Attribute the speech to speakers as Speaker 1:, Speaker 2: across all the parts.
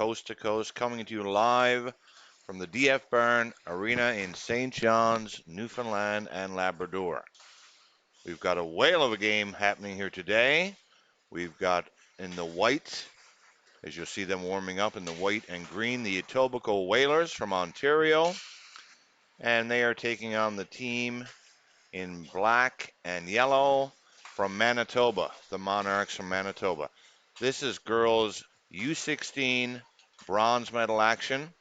Speaker 1: coast to coast, coming to you live from the DF Byrne Arena in St. John's, Newfoundland and Labrador. We've got a whale of a game happening here today. We've got in the white, as you'll see them warming up in the white and green, the Etobicoke Whalers from Ontario, and they are taking on the team in black and yellow from Manitoba, the Monarchs from Manitoba. This is girls U16 bronze medal action.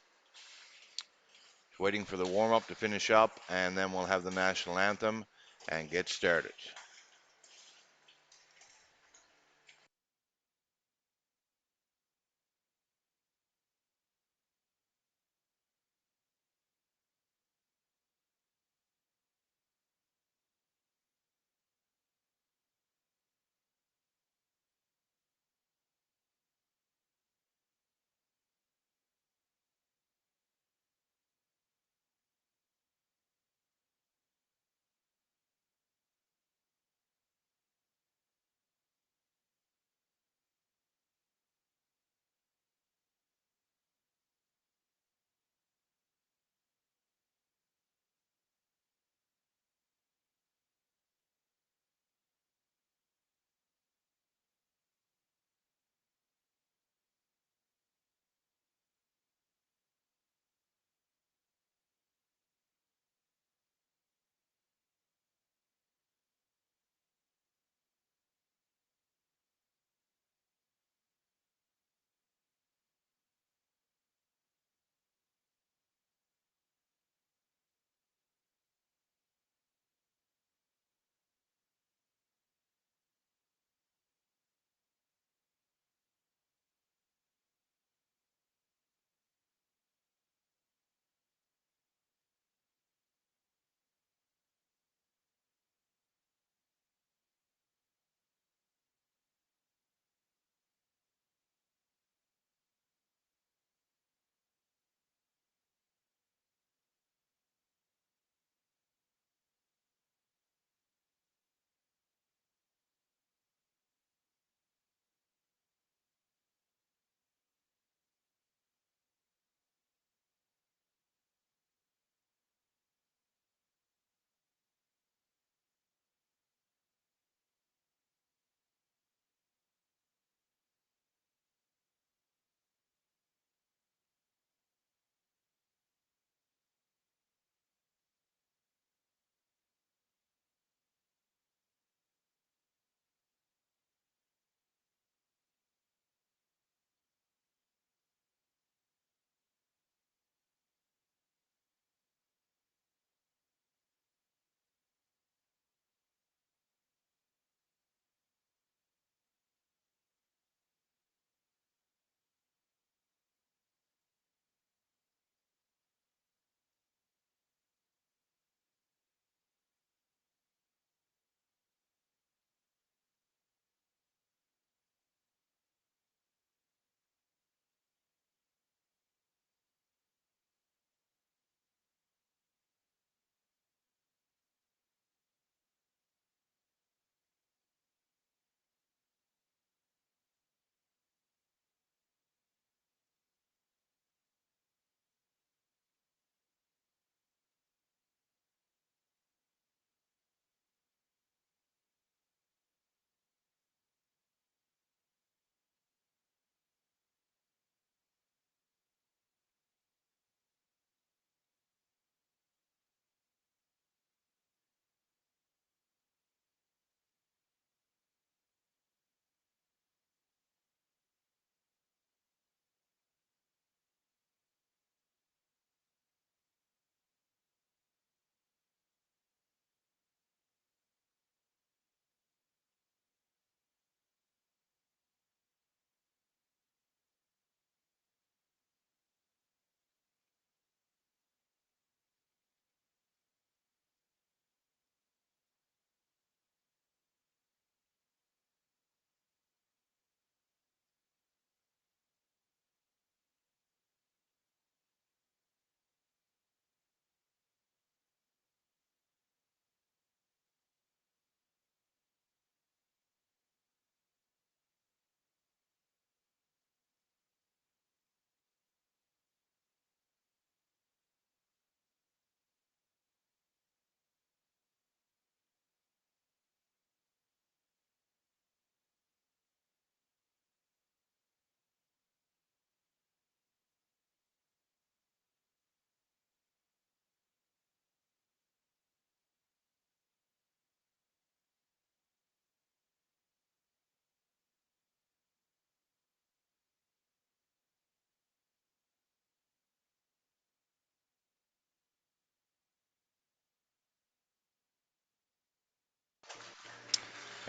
Speaker 1: Waiting for the warm-up to finish up, and then we'll have the national anthem and get started.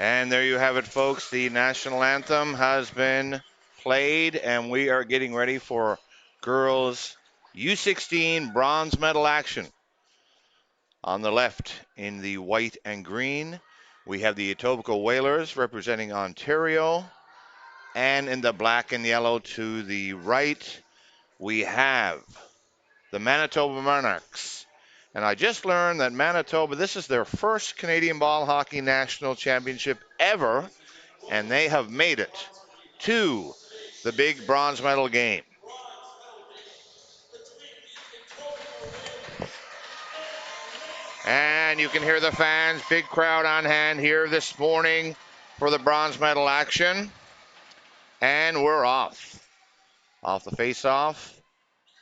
Speaker 1: And there you have it, folks. The national anthem has been played, and we are getting ready for girls U16 bronze medal action. On the left, in the white and green, we have the Etobicoke Whalers representing Ontario. And in the black and yellow to the right, we have the Manitoba Monarchs. And I just learned that Manitoba, this is their first Canadian Ball Hockey National Championship ever, and they have made it to the big bronze medal game. And you can hear the fans, big crowd on hand here this morning for the bronze medal action. And we're off. Off the face-off.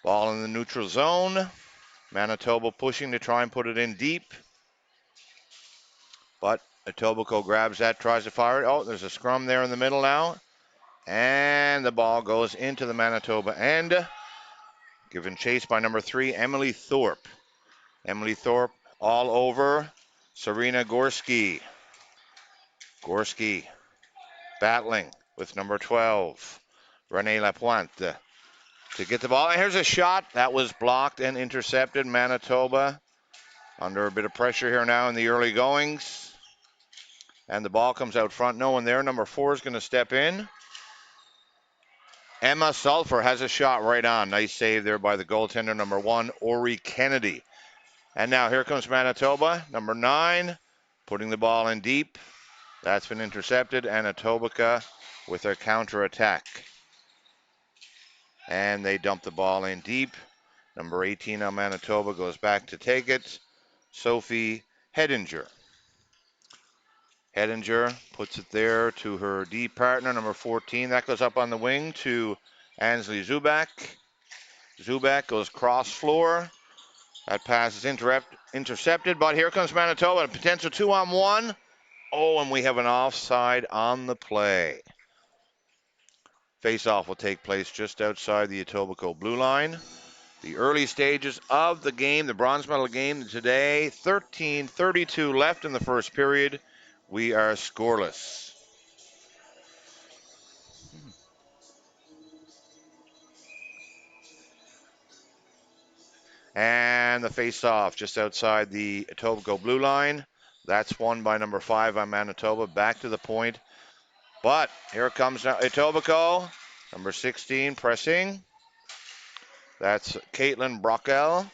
Speaker 1: Ball in the neutral zone. Manitoba pushing to try and put it in deep. But Etobicoke grabs that, tries to fire it. Oh, there's a scrum there in the middle now. And the ball goes into the Manitoba end. Given chase by number 3, Emily Thorpe. Emily Thorpe all over Serena Gorski. Gorski battling with number 12, Renee Lapointe, to get the ball. And here's a shot that was blocked and intercepted. Manitoba under a bit of pressure here now in the early goings. And the ball comes out front. No one there. Number 4 is going to step in. Emma Sulphur has a shot right on. Nice save there by the goaltender, number 1, Ori Kennedy. And now here comes Manitoba, number 9, putting the ball in deep. That's been intercepted, and Etobicoke with their counterattack. And they dump the ball in deep. Number 18 on Manitoba goes back to take it. Sophie Hedinger. Hedinger puts it there to her D partner, number 14. That goes up on the wing to Ansley Zubak. Zubak goes cross floor. That pass is intercepted, but here comes Manitoba. A potential 2-on-1. Oh, and we have an offside on the play. Face-off will take place just outside the Etobicoke blue line. The early stages of the game, the bronze medal game today, 13:32 left in the first period. We are scoreless. And the face-off just outside the Etobicoke blue line. That's won by number 5 on Manitoba. Back to the point. But here comes Etobicoke, number 16 pressing. That's Caitlin Brockel.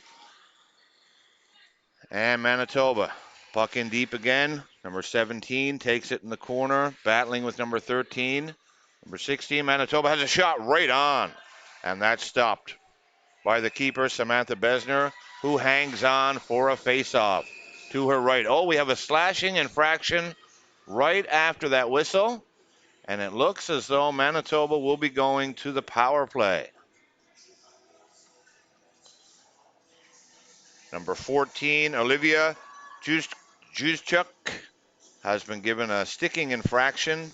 Speaker 1: And Manitoba, puck in deep again. Number 17 takes it in the corner, battling with number 13. Number 16, Manitoba has a shot right on. And that's stopped by the keeper, Samantha Besner, who hangs on for a face-off to her right. Oh, we have a slashing infraction right after that whistle. And it looks as though Manitoba will be going to the power play. Number 14, Olivia Juzchuk, has been given a sticking infraction.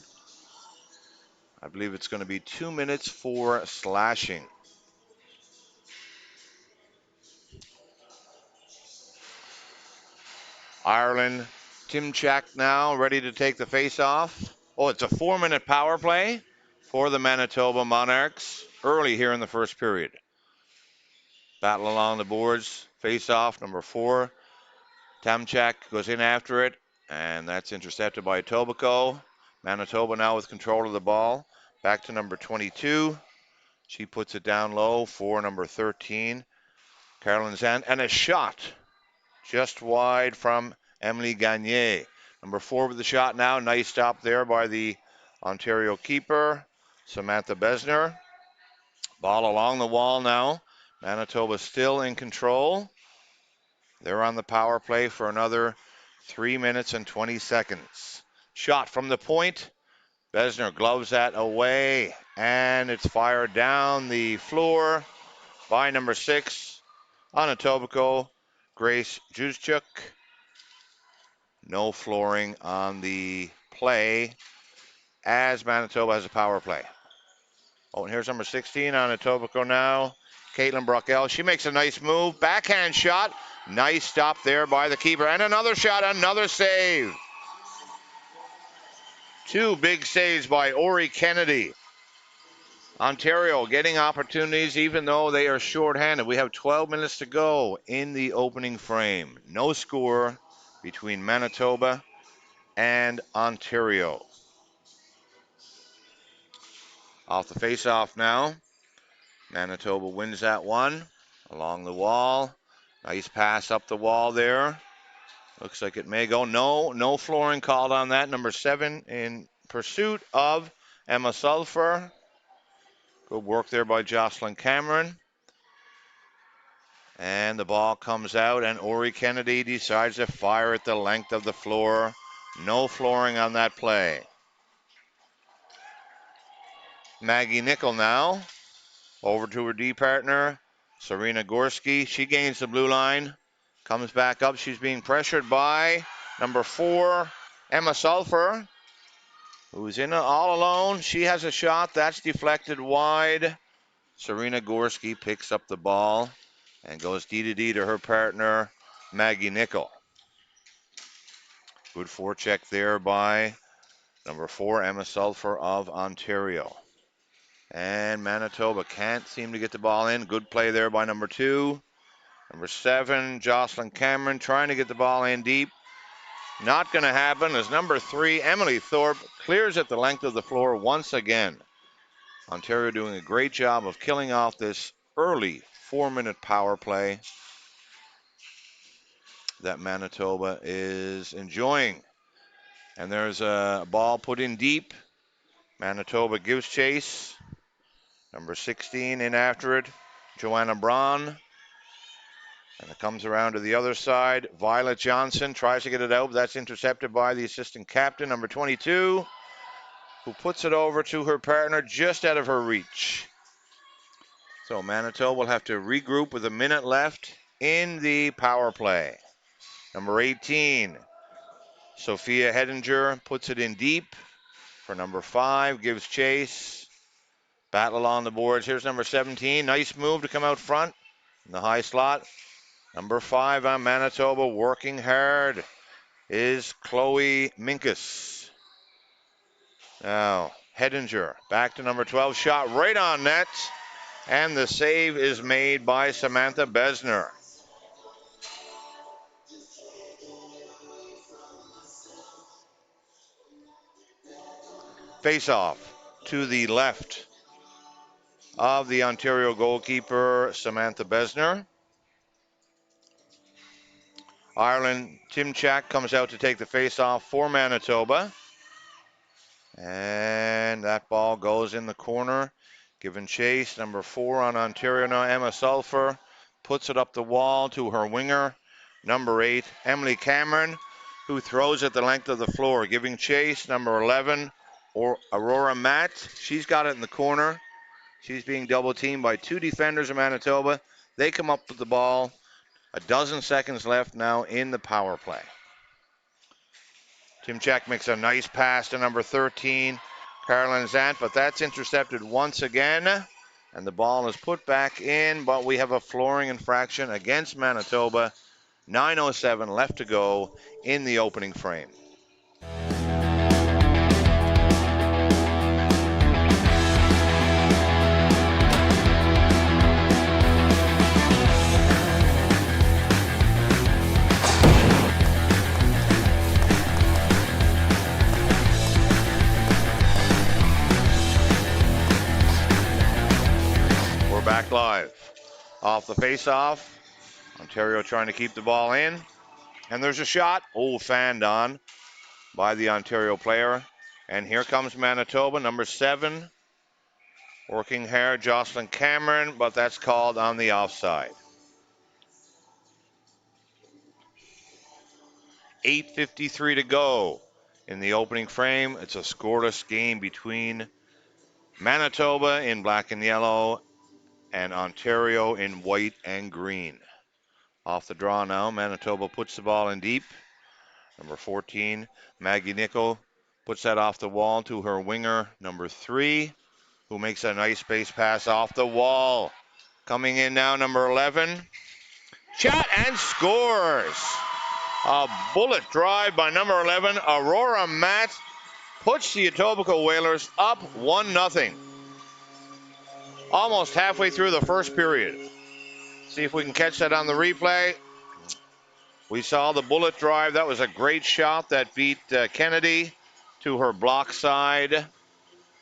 Speaker 1: I believe it's going to be 2 minutes for slashing. Ireland Timchak now ready to take the face-off. Oh, it's a 4-minute power play for the Manitoba Monarchs early here in the first period. Battle along the boards, face-off, number 4. Timchak goes in after it, and that's intercepted by Etobicoke. Manitoba now with control of the ball. Back to number 22. She puts it down low for number 13, Caroline Zand, and a shot just wide from Emily Gagne. Number 4 with the shot now. Nice stop there by the Ontario keeper, Samantha Besner. Ball along the wall now. Manitoba still in control. They're on the power play for another 3 minutes and 20 seconds. Shot from the point. Besner gloves that away, and it's fired down the floor by number 6 on Etobicoke, Grace Juzchuk. No flooring on the play as Manitoba has a power play. Oh, and here's number 16 on Etobicoke now. Caitlin Brockel. She makes a nice move. Backhand shot. Nice stop there by the keeper. And another shot, another save. Two big saves by Ori Kennedy. Ontario getting opportunities even though they are shorthanded. We have 12 minutes to go in the opening frame. No score between Manitoba and Ontario. Off the face-off now. Manitoba wins that one along the wall. Nice pass up the wall there. Looks like it may go. No flooring called on that. Number 7 in pursuit of Emma Sulphur. Good work there by Jocelyn Cameron. And the ball comes out, and Ori Kennedy decides to fire at the length of the floor. No flooring on that play. Maggie Nickel now. Over to her D partner, Serena Gorski. She gains the blue line. Comes back up. She's being pressured by number 4, Emma Sulphur, who's in all alone. She has a shot. That's deflected wide. Serena Gorski picks up the ball and goes D to her partner, Maggie Nickel. Good forecheck there by number 4, Emma Sulphur of Ontario. And Manitoba can't seem to get the ball in. Good play there by number 2. Number 7, Jocelyn Cameron, trying to get the ball in deep. Not going to happen as number 3, Emily Thorpe, clears at the length of the floor once again. Ontario doing a great job of killing off this early 4-minute power play that Manitoba is enjoying. And there's a ball put in deep. Manitoba gives chase. Number 16 in after it, Joanna Braun. And it comes around to the other side. Violet Johnson tries to get it out, but that's intercepted by the assistant captain, number 22, who puts it over to her partner just out of her reach. So Manitoba will have to regroup with a minute left in the power play. Number 18, Sophia Hedinger puts it in deep for number 5, gives chase. Battle on the boards. Here's number 17. Nice move to come out front in the high slot. Number 5 on Manitoba, working hard, is Chloe Minkus. Now, Hedinger back to number 12. Shot right on net. And the save is made by Samantha Besner. Face-off to the left of the Ontario goalkeeper, Samantha Besner. Ireland Timchak comes out to take the face-off for Manitoba. And that ball goes in the corner. Given chase, number 4 on Ontario now, Emma Sulphur, puts it up the wall to her winger, number 8, Emily Cameron, who throws it the length of the floor. Giving chase, number 11, Aurora Matt. She's got it in the corner. She's being double teamed by 2 defenders of Manitoba. They come up with the ball. A dozen seconds left now in the power play. Timchak makes a nice pass to number 13, Caroline Zant, but that's intercepted once again. And the ball is put back in, but we have a flooring infraction against Manitoba. 9:07 left to go in the opening frame. Back live. Off the face-off. Ontario trying to keep the ball in. And there's a shot. Oh, fanned on by the Ontario player. And here comes Manitoba, number 7. Working hard, Jocelyn Cameron, but that's called on the offside. 8:53 to go in the opening frame. It's a scoreless game between Manitoba in black and yellow and Ontario in white and green. Off the draw now, Manitoba puts the ball in deep. Number 14, Maggie Nickel, puts that off the wall to her winger, number 3, who makes a nice space pass off the wall. Coming in now, number 11, shot and scores. A bullet drive by number 11, Aurora Matt, puts the Etobicoke Whalers up 1-0. Almost halfway through the first period. See if we can catch that on the replay. We saw the bullet drive. That was a great shot that beat Kennedy to her block side.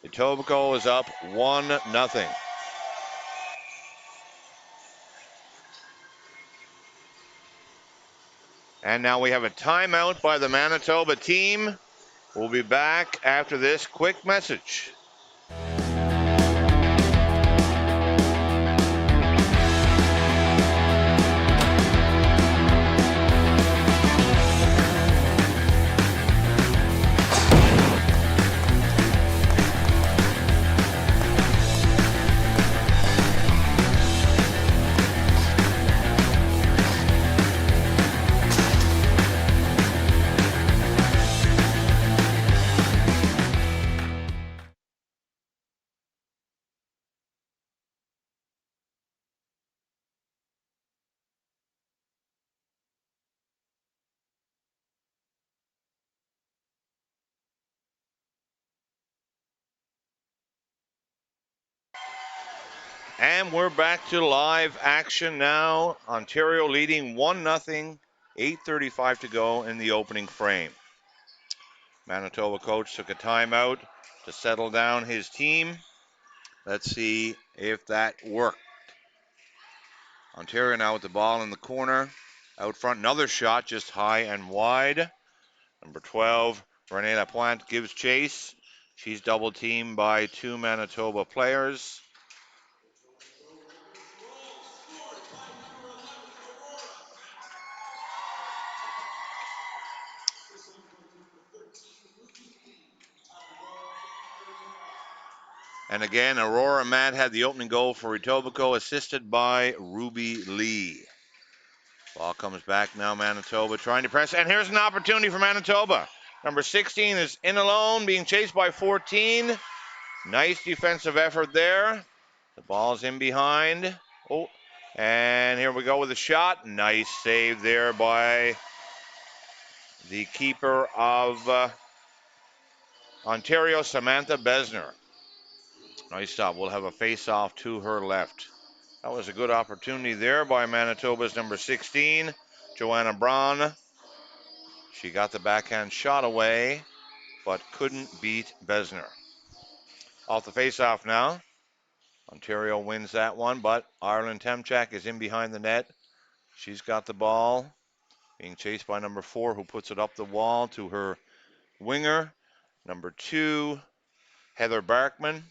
Speaker 1: Etobicoke is up 1-0. And now we have a timeout by the Manitoba team. We'll be back after this quick message. And we're back to live action now. Ontario leading 1-0, 8:35 to go in the opening frame. Manitoba coach took a timeout to settle down his team. Let's see if that worked. Ontario now with the ball in the corner. Out front, another shot just high and wide. Number 12, Renee Lapointe gives chase. She's double teamed by two Manitoba players. And again, Aurora Matt had the opening goal for Etobicoke, assisted by Ruby Lee. Ball comes back now, Manitoba trying to press, and here's an opportunity for Manitoba. Number 16 is in alone, being chased by 14. Nice defensive effort there. The ball's in behind. Oh, and here we go with a shot. Nice save there by the keeper of Ontario, Samantha Besner. Nice stop. We'll have a face-off to her left. That was a good opportunity there by Manitoba's number 16, Joanna Braun. She got the backhand shot away, but couldn't beat Besner. Off the face-off now. Ontario wins that one, but Ireland Temchak is in behind the net. She's got the ball, being chased by number 4, who puts it up the wall to her winger. Number 2, Heather Barkman.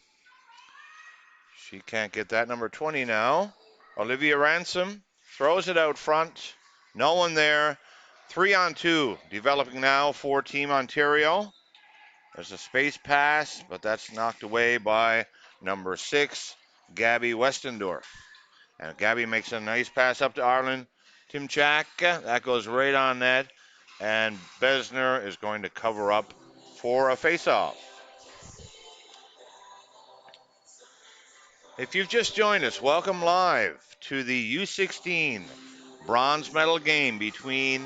Speaker 1: She can't get that. Number 20 now, Olivia Ransom throws it out front. No one there. 3-on-2 developing now for Team Ontario. There's a space pass, but that's knocked away by number 6, Gabby Westendorf. And Gabby makes a nice pass up to Ireland Timchak. That goes right on net. And Besner is going to cover up for a face-off. If you've just joined us, welcome live to the U16 bronze medal game between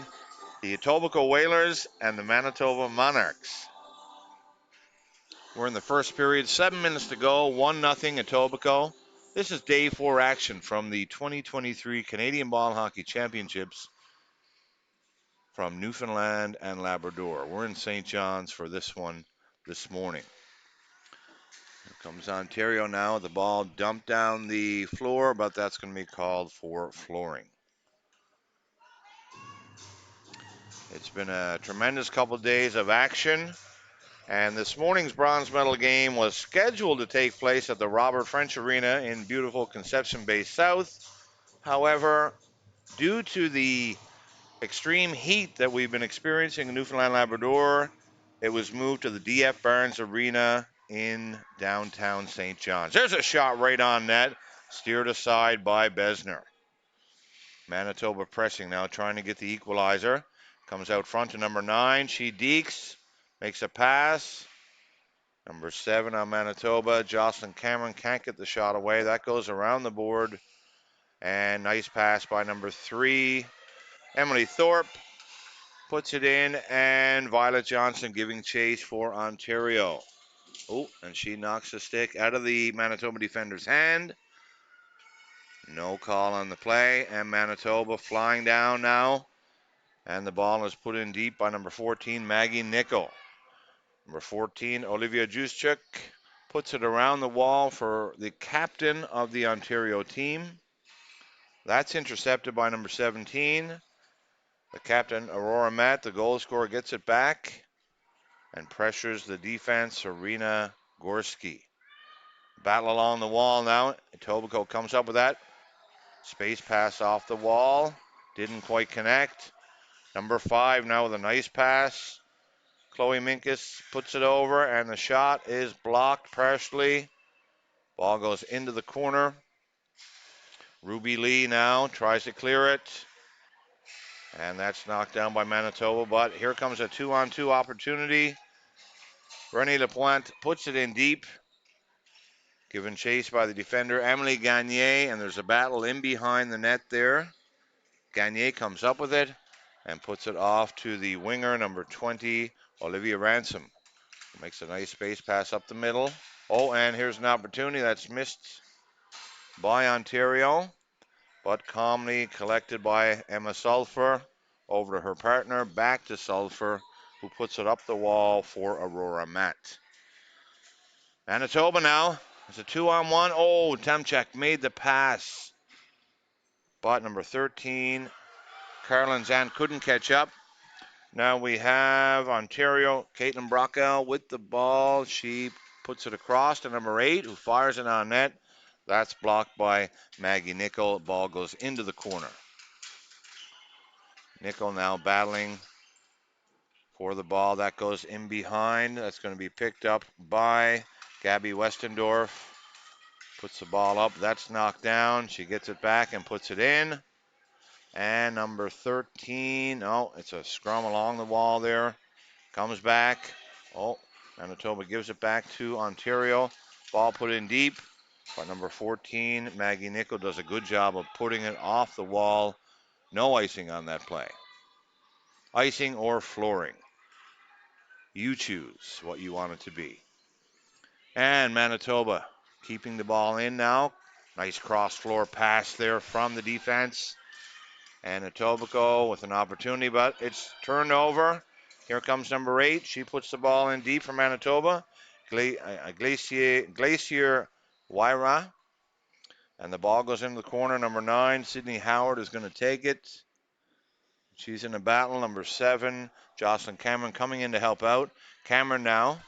Speaker 1: the Etobicoke Whalers and the Manitoba Monarchs. We're in the first period, 7 minutes to go, 1-0 Etobicoke. This is day 4 action from the 2023 Canadian Ball Hockey Championships from Newfoundland and Labrador. We're in St. John's for this one this morning. Here comes Ontario now. The ball dumped down the floor, but that's going to be called for flooring. It's been a tremendous couple of days of action, and this morning's bronze medal game was scheduled to take place at the Robert French Arena in beautiful Conception Bay South. However, due to the extreme heat that we've been experiencing in Newfoundland Labrador, it was moved to the DF Barnes Arena in downtown St. John's. There's a shot right on net, steered aside by Besner. Manitoba pressing now, trying to get the equalizer. Comes out front to number 9. She dekes, makes a pass. Number 7 on Manitoba, Jocelyn Cameron can't get the shot away. That goes around the board. And nice pass by number 3, Emily Thorpe. puts it in, and Violet Johnson giving chase for Ontario. Oh, and she knocks the stick out of the Manitoba defender's hand. No call on the play, and Manitoba flying down now. And the ball is put in deep by number 14, Maggie Nickel. Number 14, Olivia Juszczyk, puts it around the wall for the captain of the Ontario team. That's intercepted by number 17. The captain, Aurora Matt, the goal scorer, gets it back and pressures the defense, Serena Gorski. Battle along the wall now. Etobicoke comes up with that. Space pass off the wall. Didn't quite connect. Number 5 now with a nice pass. Chloe Minkus puts it over, and the shot is blocked partially. Ball goes into the corner. Ruby Lee now tries to clear it. And that's knocked down by Manitoba, but here comes a 2-on-2 opportunity. Rennie Lapointe puts it in deep. Given chase by the defender, Emily Gagne, and there's a battle in behind the net there. Gagne comes up with it and puts it off to the winger, number 20, Olivia Ransom. Makes a nice space pass up the middle. Oh, and here's an opportunity that's missed by Ontario, but calmly collected by Emma Sulphur. Over to her partner, back to Sulphur, who puts it up the wall for Aurora Matt. Manitoba now. It's a 2-on-1. Oh, Temchak made the pass, but number 13, Carolyn Zan, couldn't catch up. Now we have Ontario, Caitlin Brockell with the ball. She puts it across to number 8, who fires it on net. That's blocked by Maggie Nickel. Ball goes into the corner. Nickel now battling for the ball. That goes in behind. That's going to be picked up by Gabby Westendorf. Puts the ball up. That's knocked down. She gets it back and puts it in. And number 13, oh, it's a scrum along the wall there. Comes back. Oh, Manitoba gives it back to Ontario. Ball put in deep. But number 14, Maggie Nickel, does a good job of putting it off the wall. No icing on that play. Icing or flooring. You choose what you want it to be. And Manitoba keeping the ball in now. Nice cross floor pass there from the defense. And Etobicoke with an opportunity, but it's turned over. Here comes number 8. She puts the ball in deep for Manitoba. Glacier Wyra. And the ball goes into the corner. Number 9, Sydney Howard, is going to take it. She's in a battle. Number 7, Jocelyn Cameron, coming in to help out. Cameron now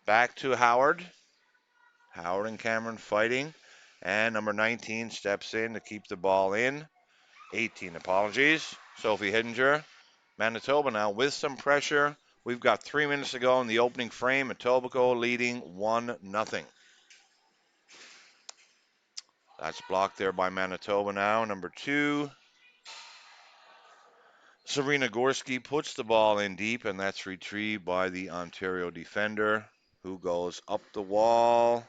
Speaker 1: back to Howard. Howard and Cameron fighting. And number 19 steps in to keep the ball in. 18, apologies. Sophie Hiddinger. Manitoba now with some pressure. We've got 3 minutes to go in the opening frame. Etobicoke leading 1-0. That's blocked there by Manitoba now. Number 2, Serena Gorski puts the ball in deep, and that's retrieved by the Ontario defender, who goes up the wall.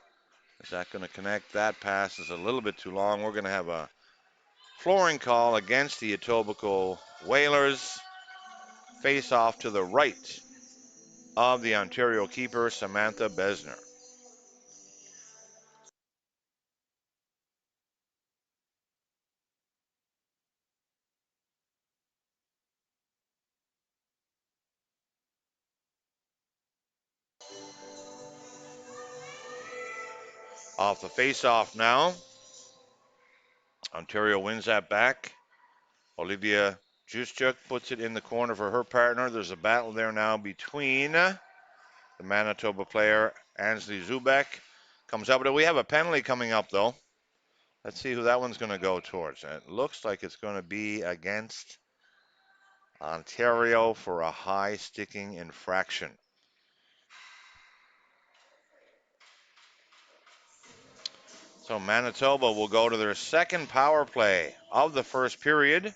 Speaker 1: Is that going to connect? That pass is a little bit too long. We're going to have a flooring call against the Etobicoke Whalers. Face off to the right of the Ontario keeper, Samantha Besner. Off the face-off now. Ontario wins that back. Olivia Juszczyk puts it in the corner for her partner. There's a battle there now between the Manitoba player, Ansley Zubek. Comes up with it. We have a penalty coming up, though. Let's see who that one's going to go towards. It looks like it's going to be against Ontario for a high sticking infraction. So Manitoba will go to their second power play of the first period.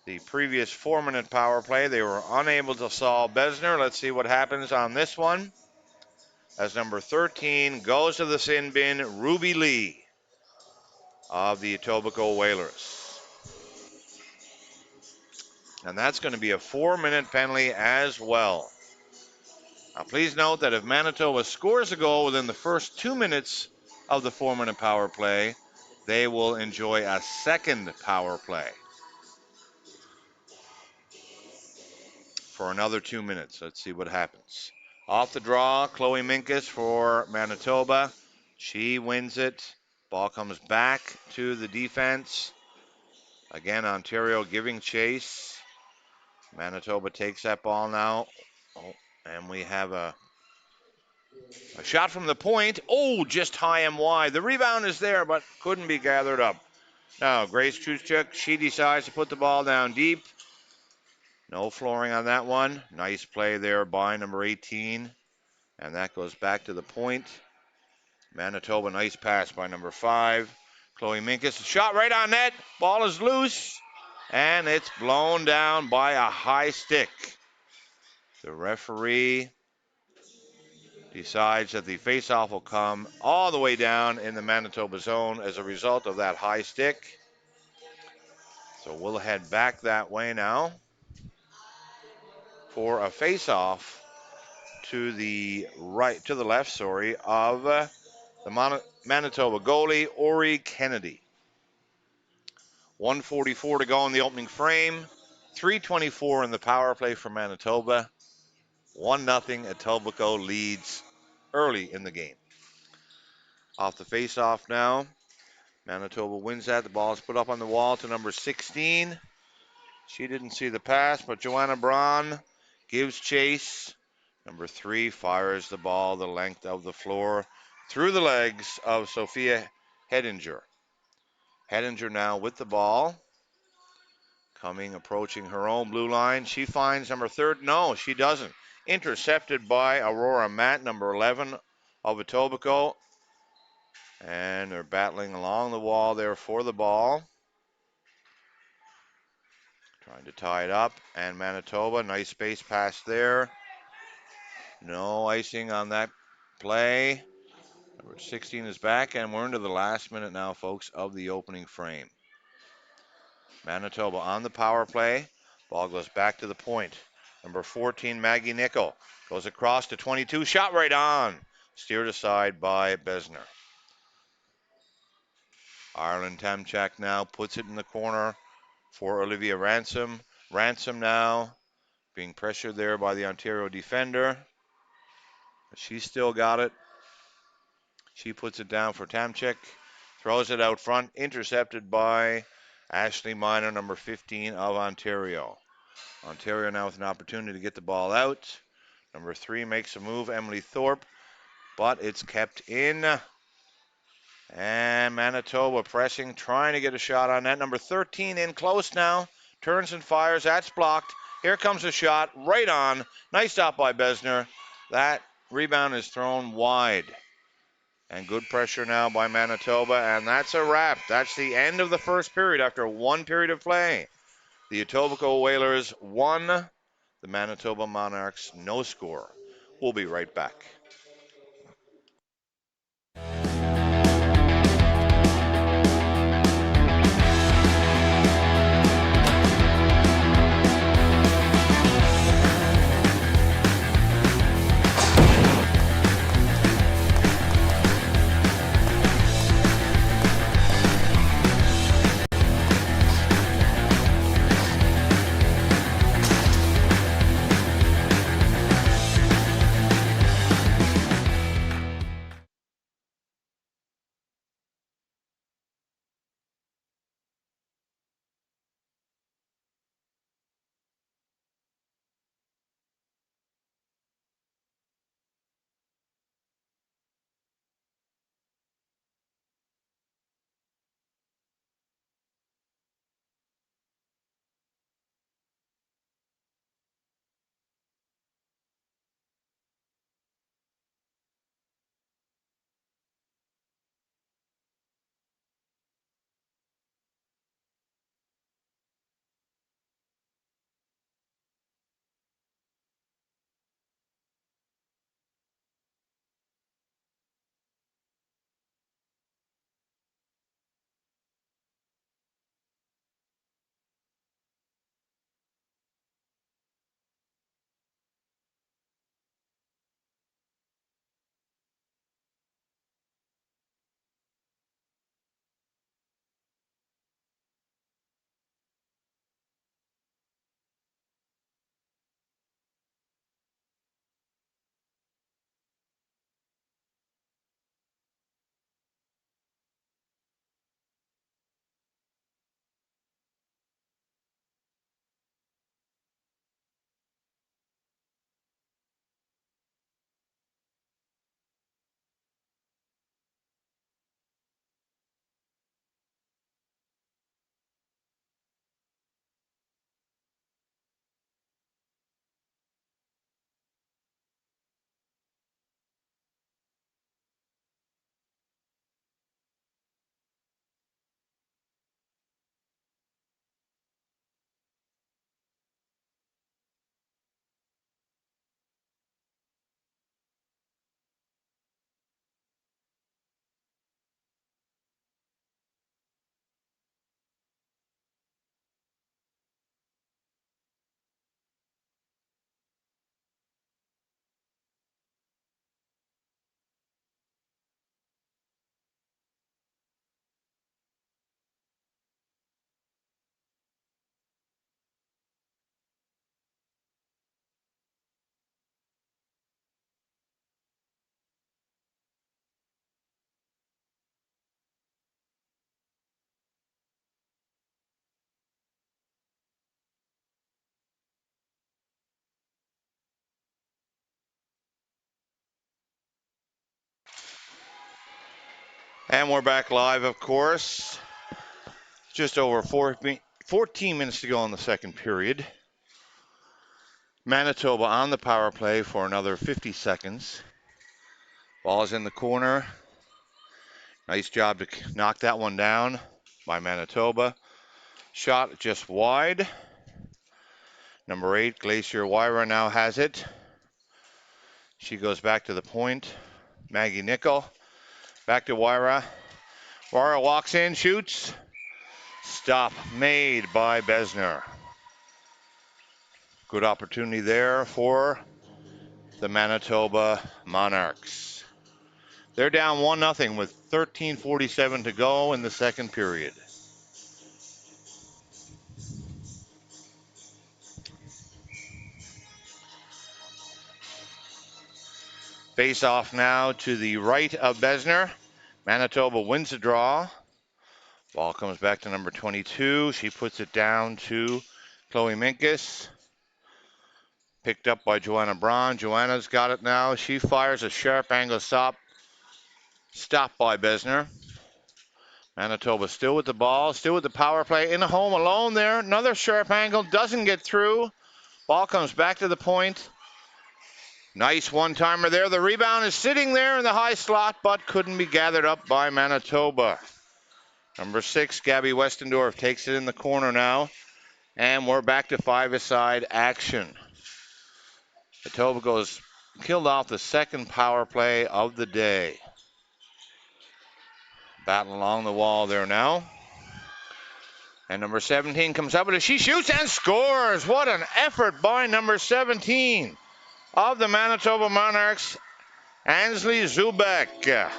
Speaker 1: The previous 4-minute power play, they were unable to solve Besner. Let's see what happens on this one. As number 13 goes to the sin bin, Ruby Lee of the Etobicoke Whalers. And that's going to be a 4-minute penalty as well. Now, please note that if Manitoba scores a goal within the first 2 minutes of the 4-minute power play, they will enjoy a second power play for another 2 minutes. Let's see what happens. Off the draw, Chloe Minkus for Manitoba. She wins it. Ball comes back to the defense. Again, Ontario giving chase. Manitoba takes that ball now. Oh, and we have a shot from the point. Oh, just high and wide. The rebound is there, but couldn't be gathered up. Now, Grace Chuchuk, she decides to put the ball down deep. No flooring on that one. Nice play there by number 18. And that goes back to the point. Manitoba, nice pass by number 5. Chloe Minkus, shot right on net. Ball is loose. And it's blown down by a high stick. The referee decides that the faceoff will come all the way down in the Manitoba zone as a result of that high stick. So we'll head back that way now for a faceoff to the left, of the Manitoba goalie, Ori Kennedy. 1:44 to go in the opening frame. 3:24 in the power play for Manitoba. 1-0 Etobicoke leads early in the game. Off the face-off now. Manitoba wins that. The ball is put up on the wall to number 16. She didn't see the pass, but Joanna Braun gives chase. Number 3 fires the ball the length of the floor through the legs of Sophia Hedinger. Hedinger now with the ball. Approaching her own blue line. She finds number 3. No, she doesn't. Intercepted by Aurora Matt, number 11 of Etobicoke. And they're battling along the wall there for the ball. Trying to tie it up. And Manitoba, nice space pass there. No icing on that play. Number 16 is back, and we're into the last minute now, folks, of the opening frame. Manitoba on the power play. Ball goes back to the point. Number 14, Maggie Nickel, goes across to 22. Shot right on. Steered aside by Besner. Ireland Tamchak now puts it in the corner for Olivia Ransom. Ransom now being pressured there by the Ontario defender. But she's still got it. She puts it down for Tamchak. Throws it out front. Intercepted by Ashley Miner, number 15 of Ontario. Ontario now with an opportunity to get the ball out. Number 3 makes a move, Emily Thorpe, but it's kept in. And Manitoba pressing, trying to get a shot on that. Number 13 in close now. Turns and fires. That's blocked. Here comes a shot right on. Nice stop by Besner. That rebound is thrown wide. And good pressure now by Manitoba. And that's a wrap. That's the end of the first period after 1 period of play. The Etobicoke Whalers won. The Manitoba Monarchs no score. We'll be right back. And we're back live, of course. Just over 14 minutes to go in the second period. Manitoba on the power play for another 50 seconds. Ball's in the corner. Nice job to knock that one down by Manitoba. Shot just wide. Number 8, Glacier Wyra now has it. She goes back to the point. Maggie Nickel. Back to Wyra. Wyra walks in, shoots. Stop made by Besner. Good opportunity there for the Manitoba Monarchs. They're down 1-0 with 13:47 to go in the second period. Face off now to the right of Besner. Manitoba wins the draw. Ball comes back to number 22. She puts it down to Chloe Minkus. Picked up by Joanna Braun. Joanna's got it now. She fires a sharp angle stop. Stopped by Besner. Manitoba still with the ball, still with the power play. In the home alone there. Another sharp angle. Doesn't get through. Ball comes back to the point. Nice one-timer there. The rebound is sitting there in the high slot, but couldn't be gathered up by Manitoba. Number 6, Gabby Westendorf takes it in the corner now. And we're back to five-a-side action. Etobicoke's killed off the second power play of the day. Battle along the wall there now. And number 17 comes up with it. She shoots and scores. What an effort by number 17 of the Manitoba Monarchs, Ansley Zubek.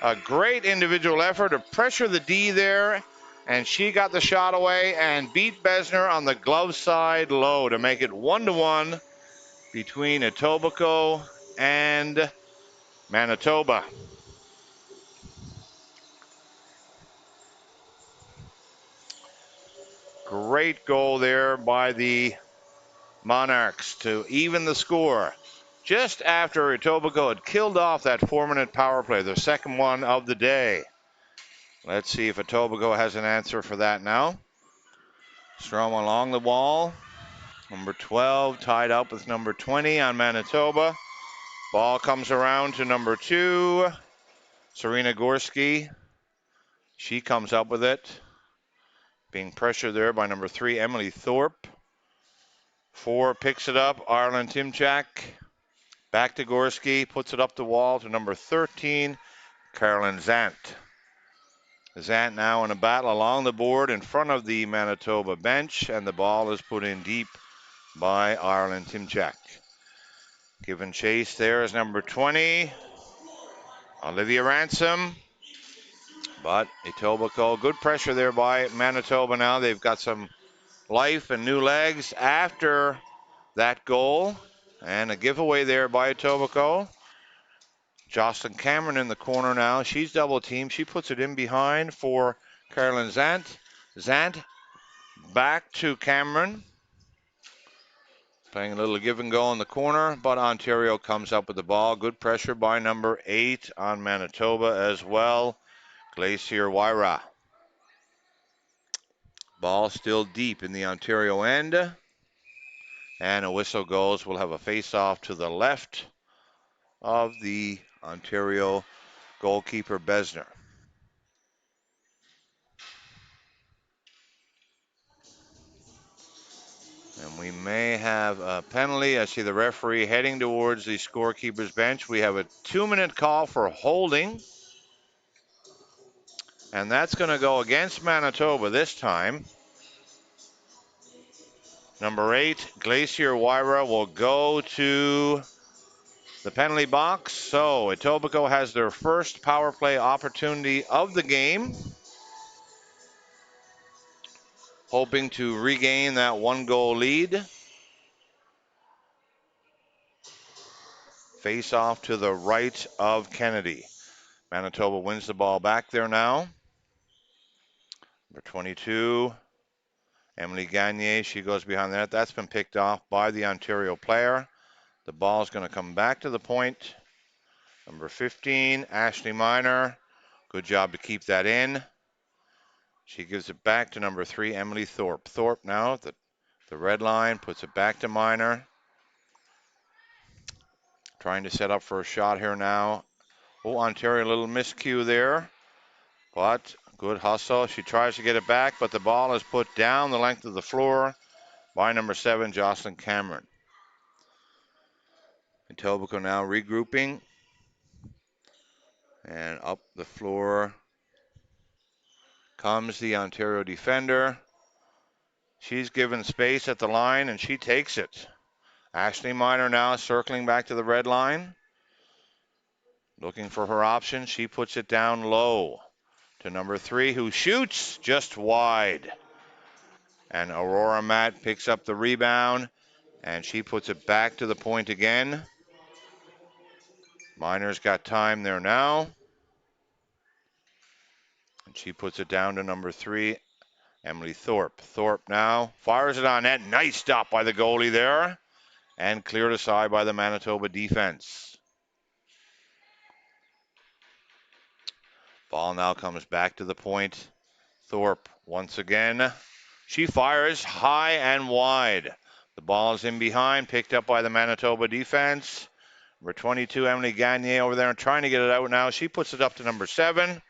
Speaker 1: A great individual effort to pressure the D there, and she got the shot away and beat Besner on the glove side low to make it 1-1 between Etobicoke and Manitoba. Great goal there by the Monarchs to even the score just after Etobicoke had killed off that 4-minute power play, the second one of the day. Let's see if Etobicoke has an answer for that now. Strom along the wall. Number 12 tied up with number 20 on Manitoba. Ball comes around to number 2, Serena Gorski. She comes up with it. Being pressured there by number 3, Emily Thorpe. 4 picks it up, Arlen Timchak. Back to Gorski, puts it up the wall to number 13, Carolyn Zant. Zant now in a battle along the board in front of the Manitoba bench, and the ball is put in deep by Arlen Timchak. Given chase there is number 20, Olivia Ransom. But Etobicoke, good pressure there by Manitoba now. They've got some life and new legs after that goal. And a giveaway there by Etobicoke. Jocelyn Cameron in the corner now. She's double teamed. She puts it in behind for Carolyn Zant. Zant back to Cameron. Playing a little give and go in the corner, but Ontario comes up with the ball. Good pressure by number 8 on Manitoba as well. Glacier Wyra. Ball still deep in the Ontario end. And a whistle goes. We'll have a face-off to the left of the Ontario goalkeeper, Besner. And we may have a penalty. I see the referee heading towards the scorekeeper's bench. We have a 2-minute call for holding. And that's going to go against Manitoba this time. Number 8, Glacier Wyra, will go to the penalty box. So Etobicoke has their first power play opportunity of the game. Hoping to regain that 1-goal lead. Face off to the right of Kennedy. Manitoba wins the ball back there now. Number 22, Emily Gagne, she goes behind that. That's been picked off by the Ontario player. The ball's going to come back to the point. Number 15, Ashley Miner. Good job to keep that in. She gives it back to number 3, Emily Thorpe. Thorpe now at the red line, puts it back to Miner. Trying to set up for a shot here now. Oh, Ontario, a little miscue there. But good hustle. She tries to get it back, but the ball is put down the length of the floor by number 7, Jocelyn Cameron. Etobicoke now regrouping. And up the floor comes the Ontario defender. She's given space at the line, and she takes it. Ashley Miner now circling back to the red line. Looking for her option. She puts it down low to number 3, who shoots just wide. And Aurora Matt picks up the rebound, and she puts it back to the point again. Miner's got time there now. And she puts it down to number 3, Emily Thorpe. Thorpe now fires it on net. Nice stop by the goalie there. And cleared aside by the Manitoba defense. Ball now comes back to the point. Thorpe once again. She fires high and wide. The ball is in behind, picked up by the Manitoba defense. Number 22, Emily Gagne over there and trying to get it out now. She puts it up to number 7,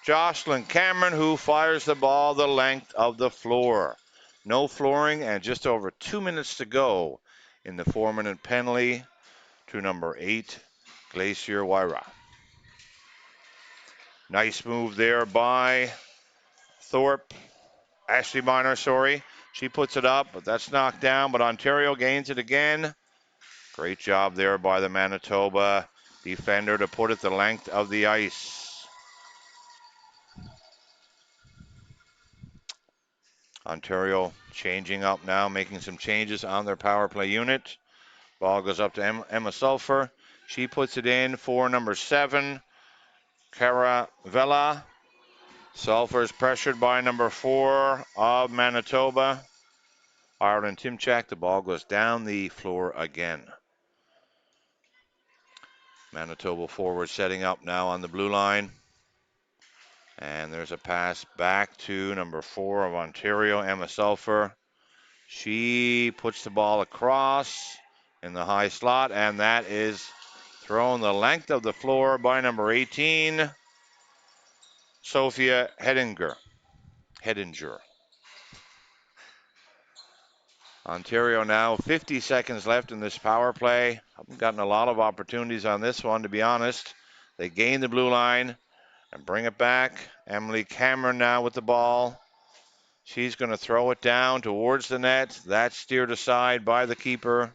Speaker 1: Jocelyn Cameron, who fires the ball the length of the floor. No flooring and just over 2 minutes to go in the 4-minute penalty to number 8, Glacier Wyra. Nice move there by Thorpe. Ashley Miner, sorry. She puts it up, but that's knocked down. But Ontario gains it again. Great job there by the Manitoba defender to put it the length of the ice. Ontario changing up now, making some changes on their power play unit. Ball goes up to Emma Sulphur. She puts it in for number 7, Cara Vela. Sulphur is pressured by number 4 of Manitoba, Ireland Timchak. The ball goes down the floor again. Manitoba forward setting up now on the blue line. And there's a pass back to number 4 of Ontario, Emma Sulphur. She puts the ball across in the high slot, and that is thrown the length of the floor by number 18, Sophia Hedinger. Ontario now 50 seconds left in this power play. Haven't gotten a lot of opportunities on this one, to be honest. They gain the blue line and bring it back. Emily Cameron now with the ball. She's going to throw it down towards the net. That's steered aside by the keeper.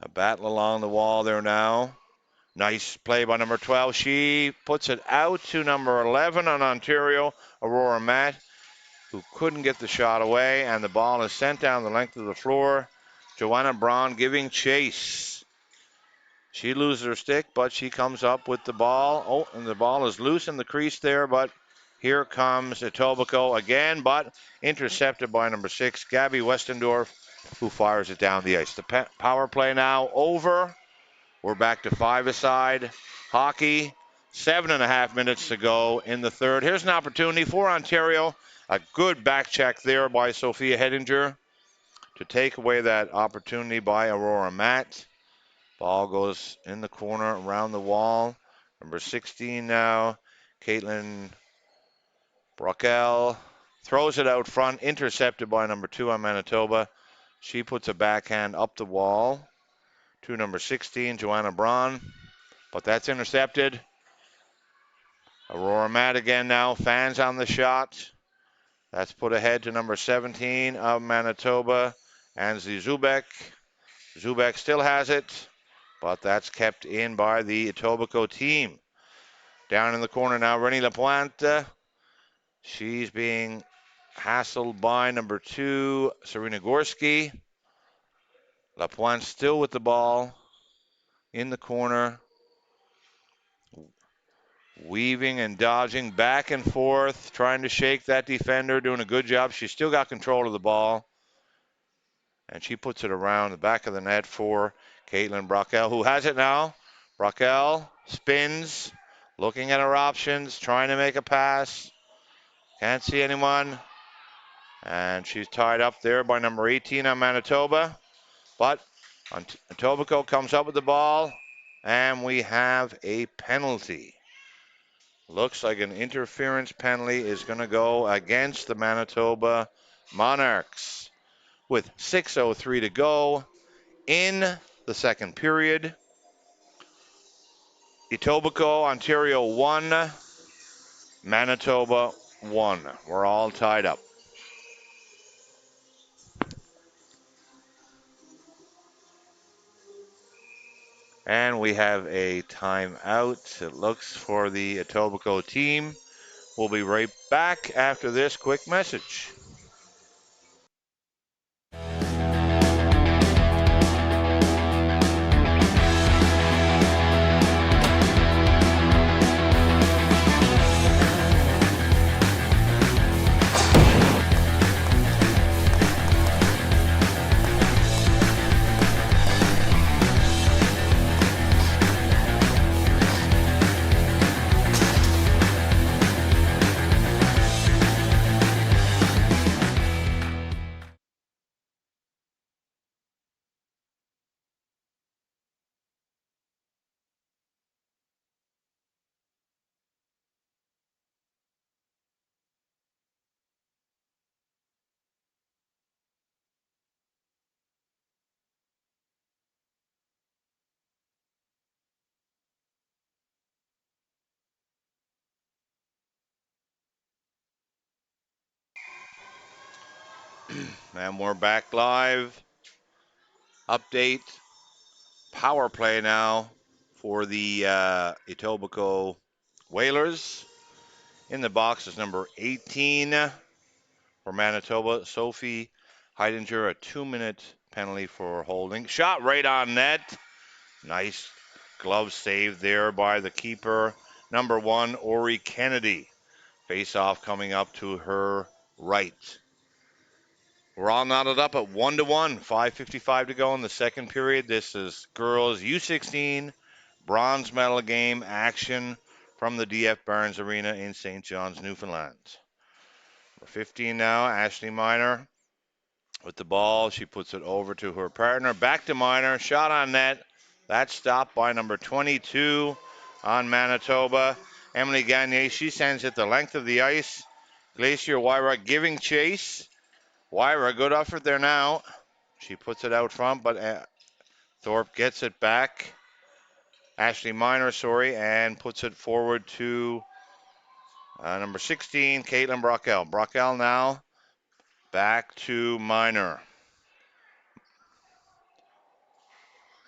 Speaker 1: A battle along the wall there now. Nice play by number 12. She puts it out to number 11 on Ontario, Aurora Matt, who couldn't get the shot away, and the ball is sent down the length of the floor. Joanna Braun giving chase. She loses her stick, but she comes up with the ball. Oh, and the ball is loose in the crease there, but here comes Etobicoke again, but intercepted by number 6, Gabby Westendorf, who fires it down the ice. The power play now over. We're back to 5-a-side hockey. 7.5 minutes to go in the third. Here's an opportunity for Ontario. A good back check there by Sophia Hedinger to take away that opportunity by Aurora Matt. Ball goes in the corner around the wall. Number 16 now, Caitlin Brockell throws it out front, intercepted by number 2 on Manitoba. She puts a backhand up the wall to number 16, Joanna Braun, but that's intercepted. Aurora Matt again now, fans on the shot. That's put ahead to number 17 of Manitoba, Ansley Zubek. Zubek still has it, but that's kept in by the Etobicoke team. Down in the corner now, Rennie Lapointe. She's being hassled by number 2, Serena Gorski. Lapointe still with the ball in the corner, weaving and dodging back and forth, trying to shake that defender, doing a good job. She's still got control of the ball, and she puts it around the back of the net for Caitlin Brockell, who has it now. Raquel spins, looking at her options, trying to make a pass. Can't see anyone. And she's tied up there by number 18 on Manitoba. But Etobicoke comes up with the ball, and we have a penalty. Looks like an interference penalty is going to go against the Manitoba Monarchs. With 6:03 to go in the second period, Etobicoke, Ontario 1, Manitoba 1. We're all tied up. And we have a timeout, it looks, for the Etobicoke team. We'll be right back after this quick message. And we're back live. Update. Power play now for the Etobicoke Whalers. In the box is number 18 for Manitoba, Sophie Heidinger, a 2-minute penalty for holding. Shot right on net. Nice glove save there by the keeper, number 1, Ori Kennedy. Face-off coming up to her right. We're all knotted up at 1-1. 5:55 to go in the second period. This is girls U16 bronze medal game action from the DF Barnes Arena in St. John's, Newfoundland. Number 15 now, Ashley Miner with the ball. She puts it over to her partner. Back to Miner. Shot on net. That's stopped by number 22 on Manitoba. Emily Gagne, she sends it the length of the ice. Glacier Wyra giving chase. Wyra, good effort there now. She puts it out front, but Thorpe gets it back. Ashley Miner, and puts it forward to number 16, Caitlin Brockell. Brockell now back to Miner.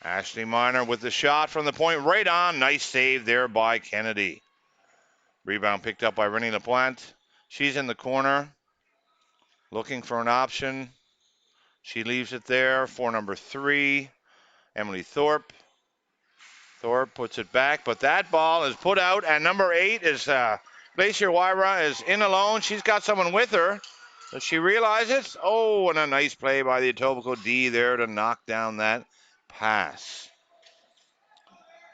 Speaker 1: Ashley Miner with the shot from the point, right on. Nice save there by Kennedy. Rebound picked up by Rennie LaPlante. She's in the corner, looking for an option. She leaves it there for number 3, Emily Thorpe. Thorpe puts it back, but that ball is put out, and number 8 is Glacier Wyra is in alone. She's got someone with her. Does she realize it? Oh, and a nice play by the Etobicoke D there to knock down that pass.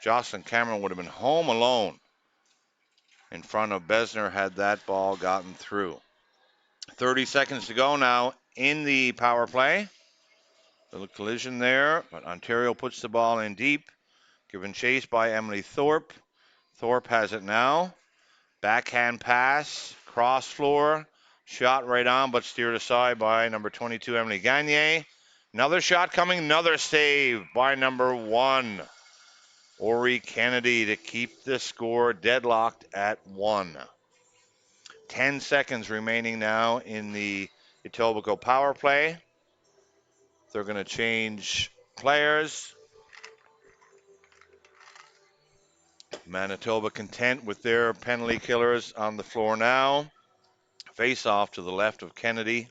Speaker 1: Jocelyn Cameron would have been home alone in front of Besner had that ball gotten through. 30 seconds to go now in the power play. Little collision there, but Ontario puts the ball in deep. Given chase by Emily Thorpe. Thorpe has it now. Backhand pass, cross floor, shot right on, but steered aside by number 22, Emily Gagne. Another shot coming, another save by number 1, Ori Kennedy, to keep the score deadlocked at 1. 10 seconds remaining now in the Etobicoke power play. They're going to change players. Manitoba content with their penalty killers on the floor now. Face off to the left of Kennedy.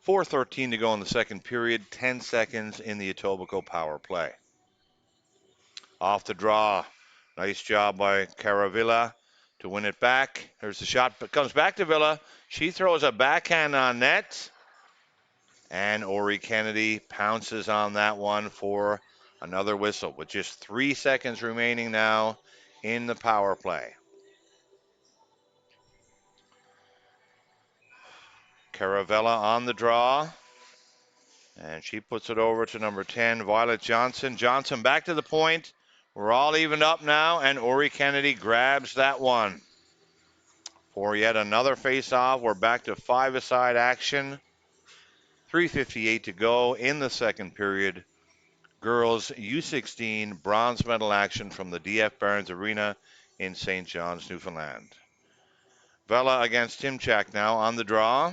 Speaker 1: 4:13 to go in the second period. 10 seconds in the Etobicoke power play. Off the draw. Nice job by Caravilla to win it back. There's the shot, but comes back to Villa. She throws a backhand on net. And Ori Kennedy pounces on that one for Another whistle with just 3 seconds remaining now in the power play. Caravella on the draw. And she puts it over to number 10, Violet Johnson. Johnson back to the point. We're all evened up now, and Ori Kennedy grabs that one. For yet another face-off, we're back to five-a-side action. 3:58 to go in the second period. Girls U16 bronze medal action from the DF Barnes Arena in St. John's, Newfoundland. Vela against Timchak now on the draw.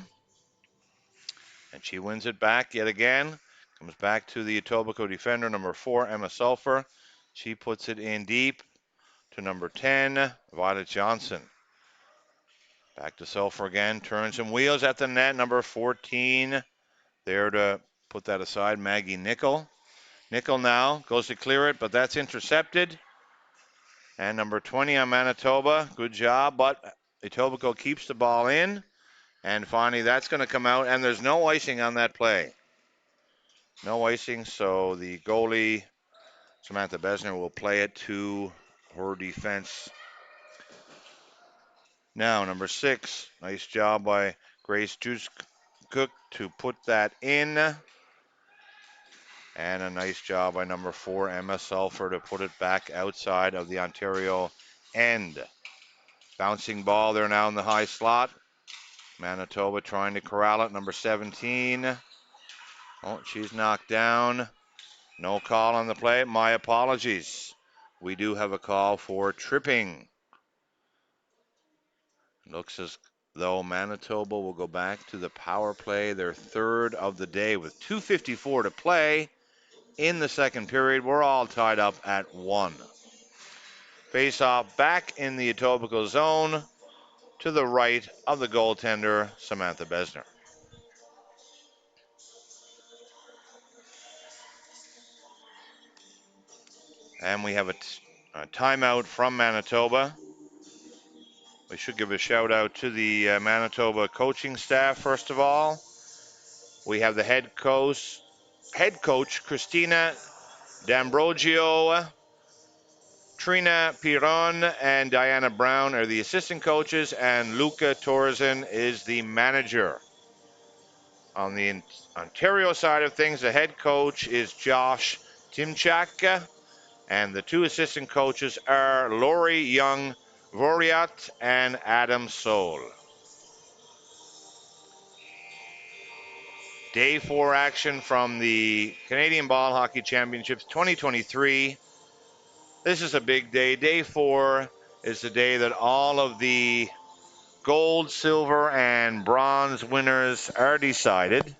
Speaker 1: And she wins it back yet again. Comes back to the Etobicoke defender, number 4, Emma Sulphur. She puts it in deep to number 10, Violet Johnson. Back to Sulphur again. Turns and wheels at the net, number 14. There to put that aside, Maggie Nickel. Nickel now goes to clear it, but that's intercepted. And number 20 on Manitoba. Good job, but Etobicoke keeps the ball in. And finally, that's going to come out, and there's no icing on that play. No icing, so the goalie, Samantha Besner, will play it to her defense. Now, number 6, nice job by Grace Cook to put that in. And a nice job by number 4, Emma Sulphur, to put it back outside of the Ontario end. Bouncing ball there now in the high slot. Manitoba trying to corral it, number 17. Oh, she's knocked down. No call on the play. My apologies. We do have a call for tripping. Looks as though Manitoba will go back to the power play, their third of the day, with 2:54 to play in the second period. We're all tied up at 1. Face-off back in the Etobicoke zone to the right of the goaltender, Samantha Besner. And we have a timeout from Manitoba. We should give a shout out to the Manitoba coaching staff, first of all. We have the head coach Christina D'Ambrogio, Trina Piron, and Diana Brown are the assistant coaches, and Luca Torzen is the manager. On the Ontario side of things, the head coach is Josh Timchak, and the 2 assistant coaches are Lori Young-Voriat and Adam Soul. Day 4 action from the Canadian Ball Hockey Championships 2023. This is a big day. Day 4 is the day that all of the gold, silver, and bronze winners are decided.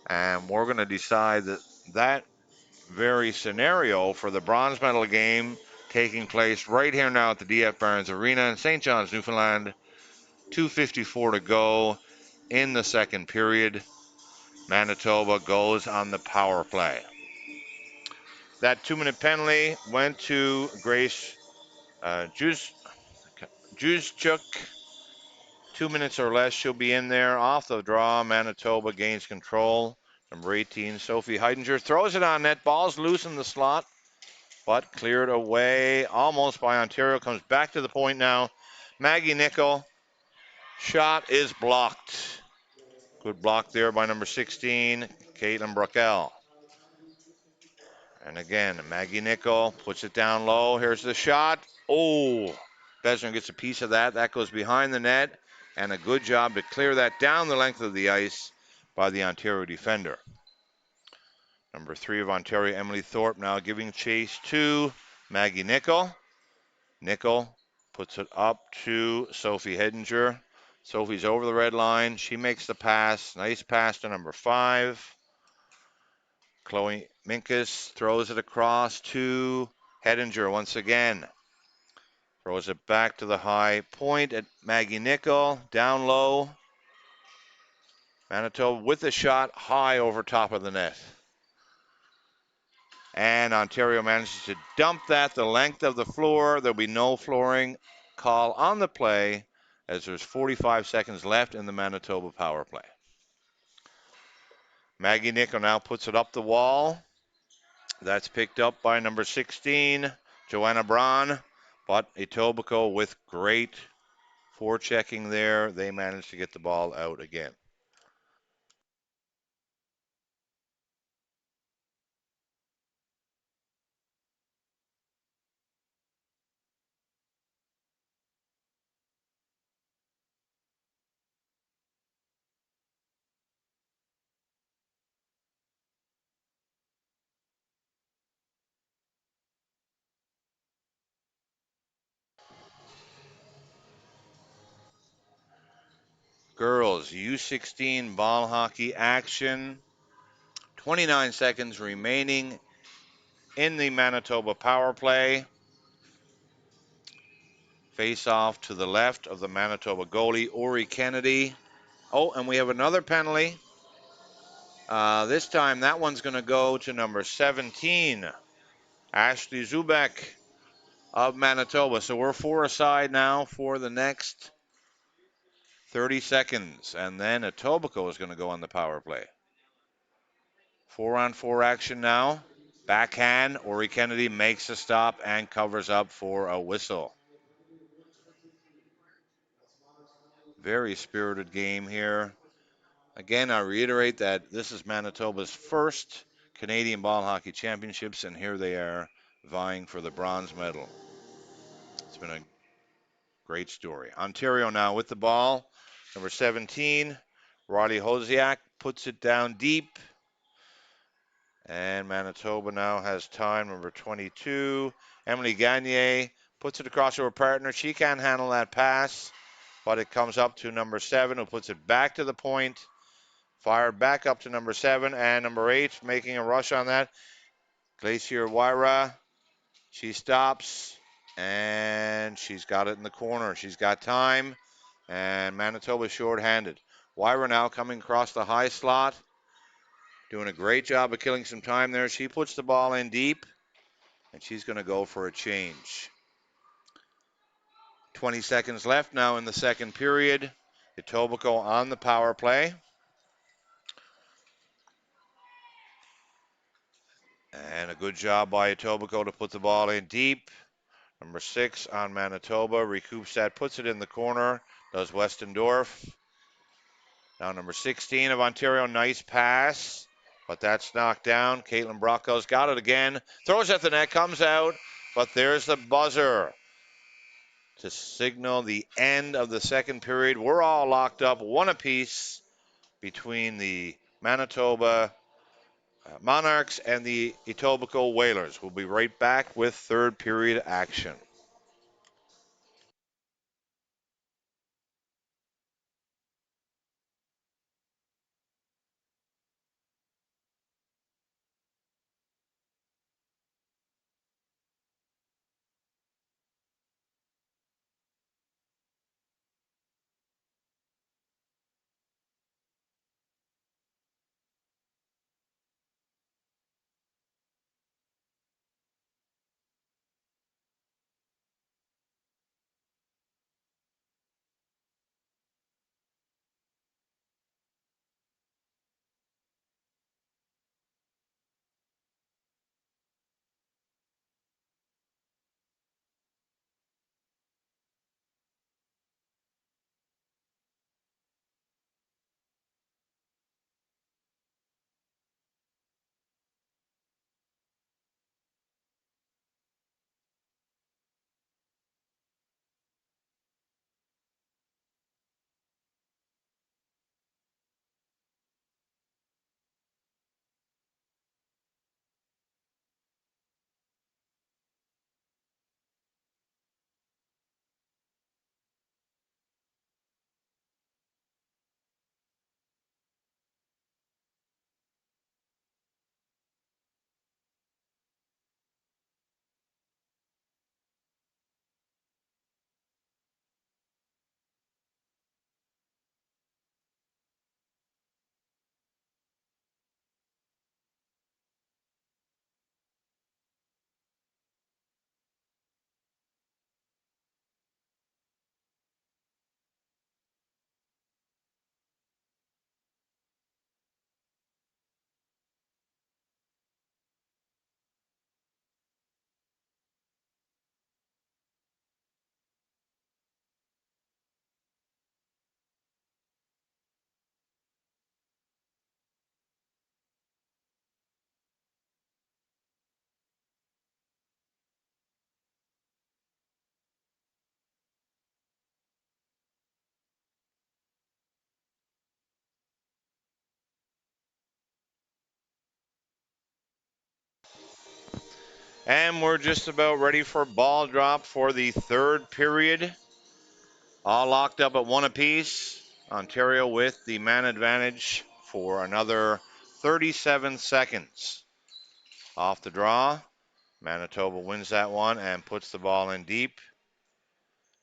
Speaker 1: And we're going to decide that very scenario for the bronze medal game taking place right here now at the DF Barnes Arena in St. John's, Newfoundland. 2:54 to go in the second period. Manitoba goes on the power play. That 2-minute penalty went to Grace Juzchuk. 2 minutes or less, she'll be in there. Off the draw, Manitoba gains control. Number 18, Sophie Heidinger throws it on net. Ball's loose in the slot, but cleared away almost by Ontario. Comes back to the point now. Maggie Nickel. Shot is blocked. Good block there by number 16, Caitlin Bruckell. And again, Maggie Nickel puts it down low. Here's the shot. Oh, Besner gets a piece of that. That goes behind the net. And a good job to clear that down the length of the ice by the Ontario defender. Number 3 of Ontario, Emily Thorpe, now giving chase to Maggie Nickel. Nickel puts it up to Sophie Heidinger. Sophie's over the red line. She makes the pass. Nice pass to number 5. Chloe Minkus throws it across to Heidinger once again. Throws it back to the high point at Maggie Nickel. Down low. Manitoba with the shot high over top of the net. And Ontario manages to dump that the length of the floor. There'll be no flooring call on the play as there's 45 seconds left in the Manitoba power play. Maggie Nickel now puts it up the wall. That's picked up by number 16, Joanna Braun. But Etobicoke with great forechecking there. They managed to get the ball out again. Girls, U16 ball hockey action. 29 seconds remaining in the Manitoba power play. Face off to the left of the Manitoba goalie, Ori Kennedy. Oh, and we have another penalty. This time that one's going to go to number 17, Ashley Zubek of Manitoba. So we're four aside now for the next 30 seconds. And then Etobicoke is going to go on the power play. 4-on-4 action now. Backhand, Ori Kennedy makes a stop and covers up for a whistle. Very spirited game here. Again, I reiterate that this is Manitoba's first Canadian Ball Hockey Championships, and here they are vying for the bronze medal. It's been a great story. Ontario now with the ball. Number 17, Riley Hosiak puts it down deep. And Manitoba now has time. Number 22, Emily Gagne puts it across to her partner. She can't handle that pass, but it comes up to number 7, who puts it back to the point. Fired back up to number 7, and number 8 making a rush on that. Glacier Wyra, she stops, and she's got it in the corner. She's got time, and Manitoba short-handed. Wyra now coming across the high slot, doing a great job of killing some time there. She puts the ball in deep, and she's going to go for a change. 20 seconds left now in the second period. Etobicoke on the power play. And a good job by Etobicoke to put the ball in deep. Number 6 on Manitoba recoups that, puts it in the corner, does Westendorf. Now number 16 of Ontario, nice pass, but that's knocked down. Caitlin Brocco's got it again, throws at the net, comes out, but there's the buzzer to signal the end of the second period. We're all locked up, one apiece between the Manitoba Monarchs and the Etobicoke Whalers. We'll be right back with third period action. And we're just about ready for ball drop for the third period. All locked up at 1 apiece. Ontario with the man advantage for another 37 seconds. Off the draw. Manitoba wins that one and puts the ball in deep.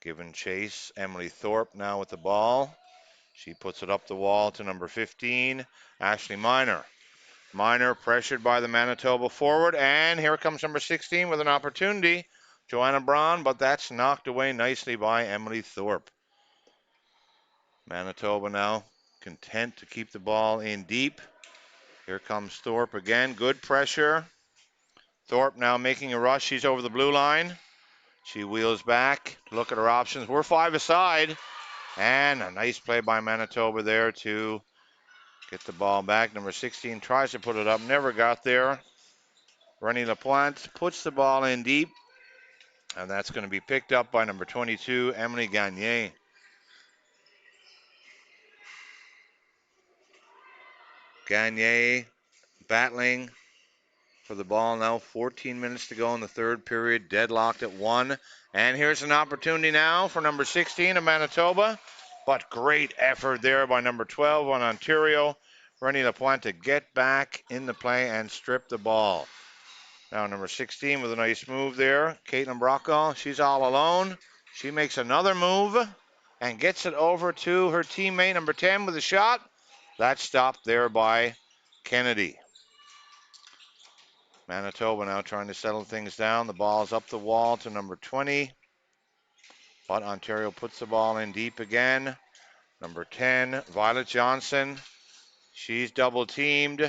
Speaker 1: Giving chase. Emily Thorpe now with the ball. She puts it up the wall to number 15, Ashley Miner. Miner pressured by the Manitoba forward, and here comes number 16 with an opportunity, Joanna Braun, but that's knocked away nicely by Emily Thorpe. Manitoba now content to keep the ball in deep. Here comes Thorpe again, good pressure. Thorpe now making a rush, she's over the blue line. She wheels back to look at her options. We're 5 aside, and a nice play by Manitoba there to get the ball back. Number 16 tries to put it up, never got there. Rennie Lapointe puts the ball in deep, and that's going to be picked up by number 22, Emily Gagne. Gagne battling for the ball now. 14 minutes to go in the third period, deadlocked at 1. And here's an opportunity now for number 16 of Manitoba, but great effort there by number 12 on Ontario. Rennie Lapointe to get back in the play and strip the ball. Now number 16 with a nice move there. Caitlin Brockel, she's all alone. She makes another move and gets it over to her teammate, number 10, with a shot. That's stopped there by Kennedy. Manitoba now trying to settle things down. The ball's up the wall to number 20. But Ontario puts the ball in deep again. Number 10, Violet Johnson. She's double teamed.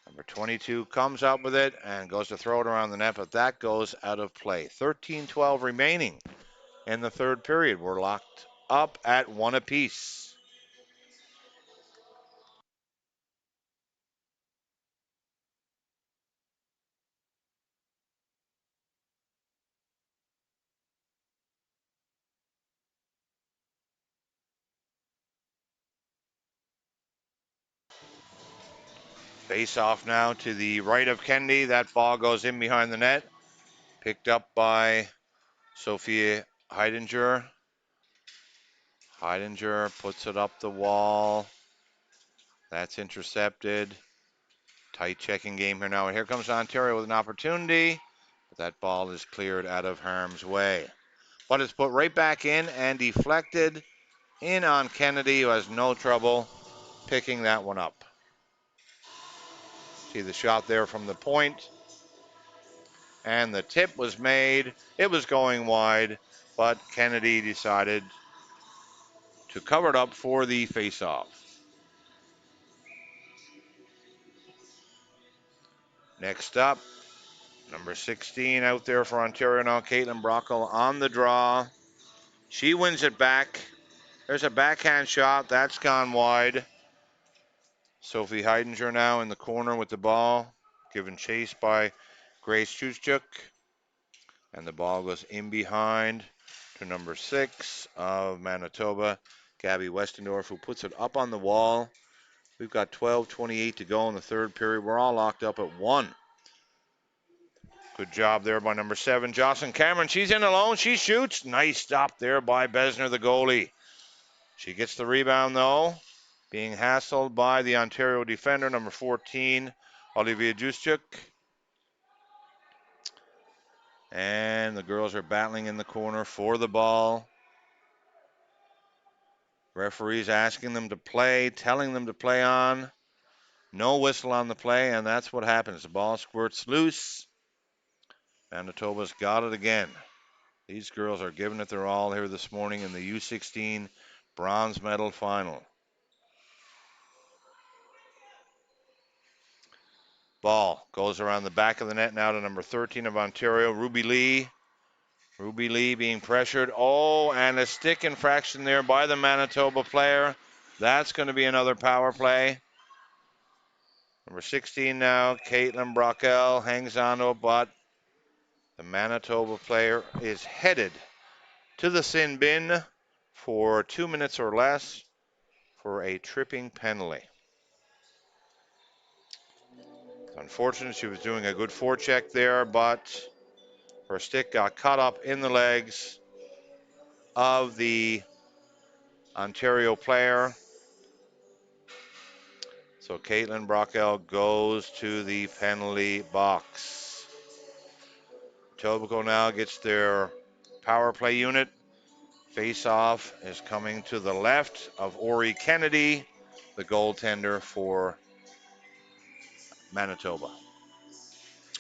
Speaker 1: Number 22 comes up with it and goes to throw it around the net, but that goes out of play. 13-12 remaining in the third period. We're locked up at 1 apiece. Face off now to the right of Kennedy. That ball goes in behind the net. Picked up by Sophia Heidinger. Heidinger puts it up the wall. That's intercepted. Tight checking game here now. And here comes Ontario with an opportunity. But that ball is cleared out of harm's way. But it's put right back in and deflected in on Kennedy, who has no trouble picking that one up. See the shot there from the point. And the tip was made. It was going wide, but Kennedy decided to cover it up for the face-off. Next up, number 16 out there for Ontario now, Caitlin Brockel on the draw. She wins it back. There's a backhand shot. That's gone wide. Sophie Heidinger now in the corner with the ball, given chase by Grace Chuchuk. And the ball goes in behind to number 6 of Manitoba, Gabby Westendorf, who puts it up on the wall. We've got 12:28 to go in the third period. We're all locked up at 1. Good job there by number 7, Jocelyn Cameron. She's in alone. She shoots. Nice stop there by Besner, the goalie. She gets the rebound, though, being hassled by the Ontario defender, number 14, Olivia Juszczyk. And the girls are battling in the corner for the ball. Referees asking them to play, telling them to play on. No whistle on the play, and that's what happens. The ball squirts loose. Manitoba's got it again. These girls are giving it their all here this morning in the U16 bronze medal final. Ball goes around the back of the net now to number 13 of Ontario, Ruby Lee. Ruby Lee being pressured. Oh, and a stick infraction there by the Manitoba player. That's going to be another power play. Number 16 now, Caitlin Brockel hangs on to it, but the Manitoba player is headed to the sin bin for 2 minutes or less for a tripping penalty. Unfortunate, she was doing a good forecheck there, but her stick got caught up in the legs of the Ontario player. So Caitlin Brockell goes to the penalty box. Etobicoke now gets their power play unit. Face-off is coming to the left of Ori Kennedy, the goaltender for Manitoba.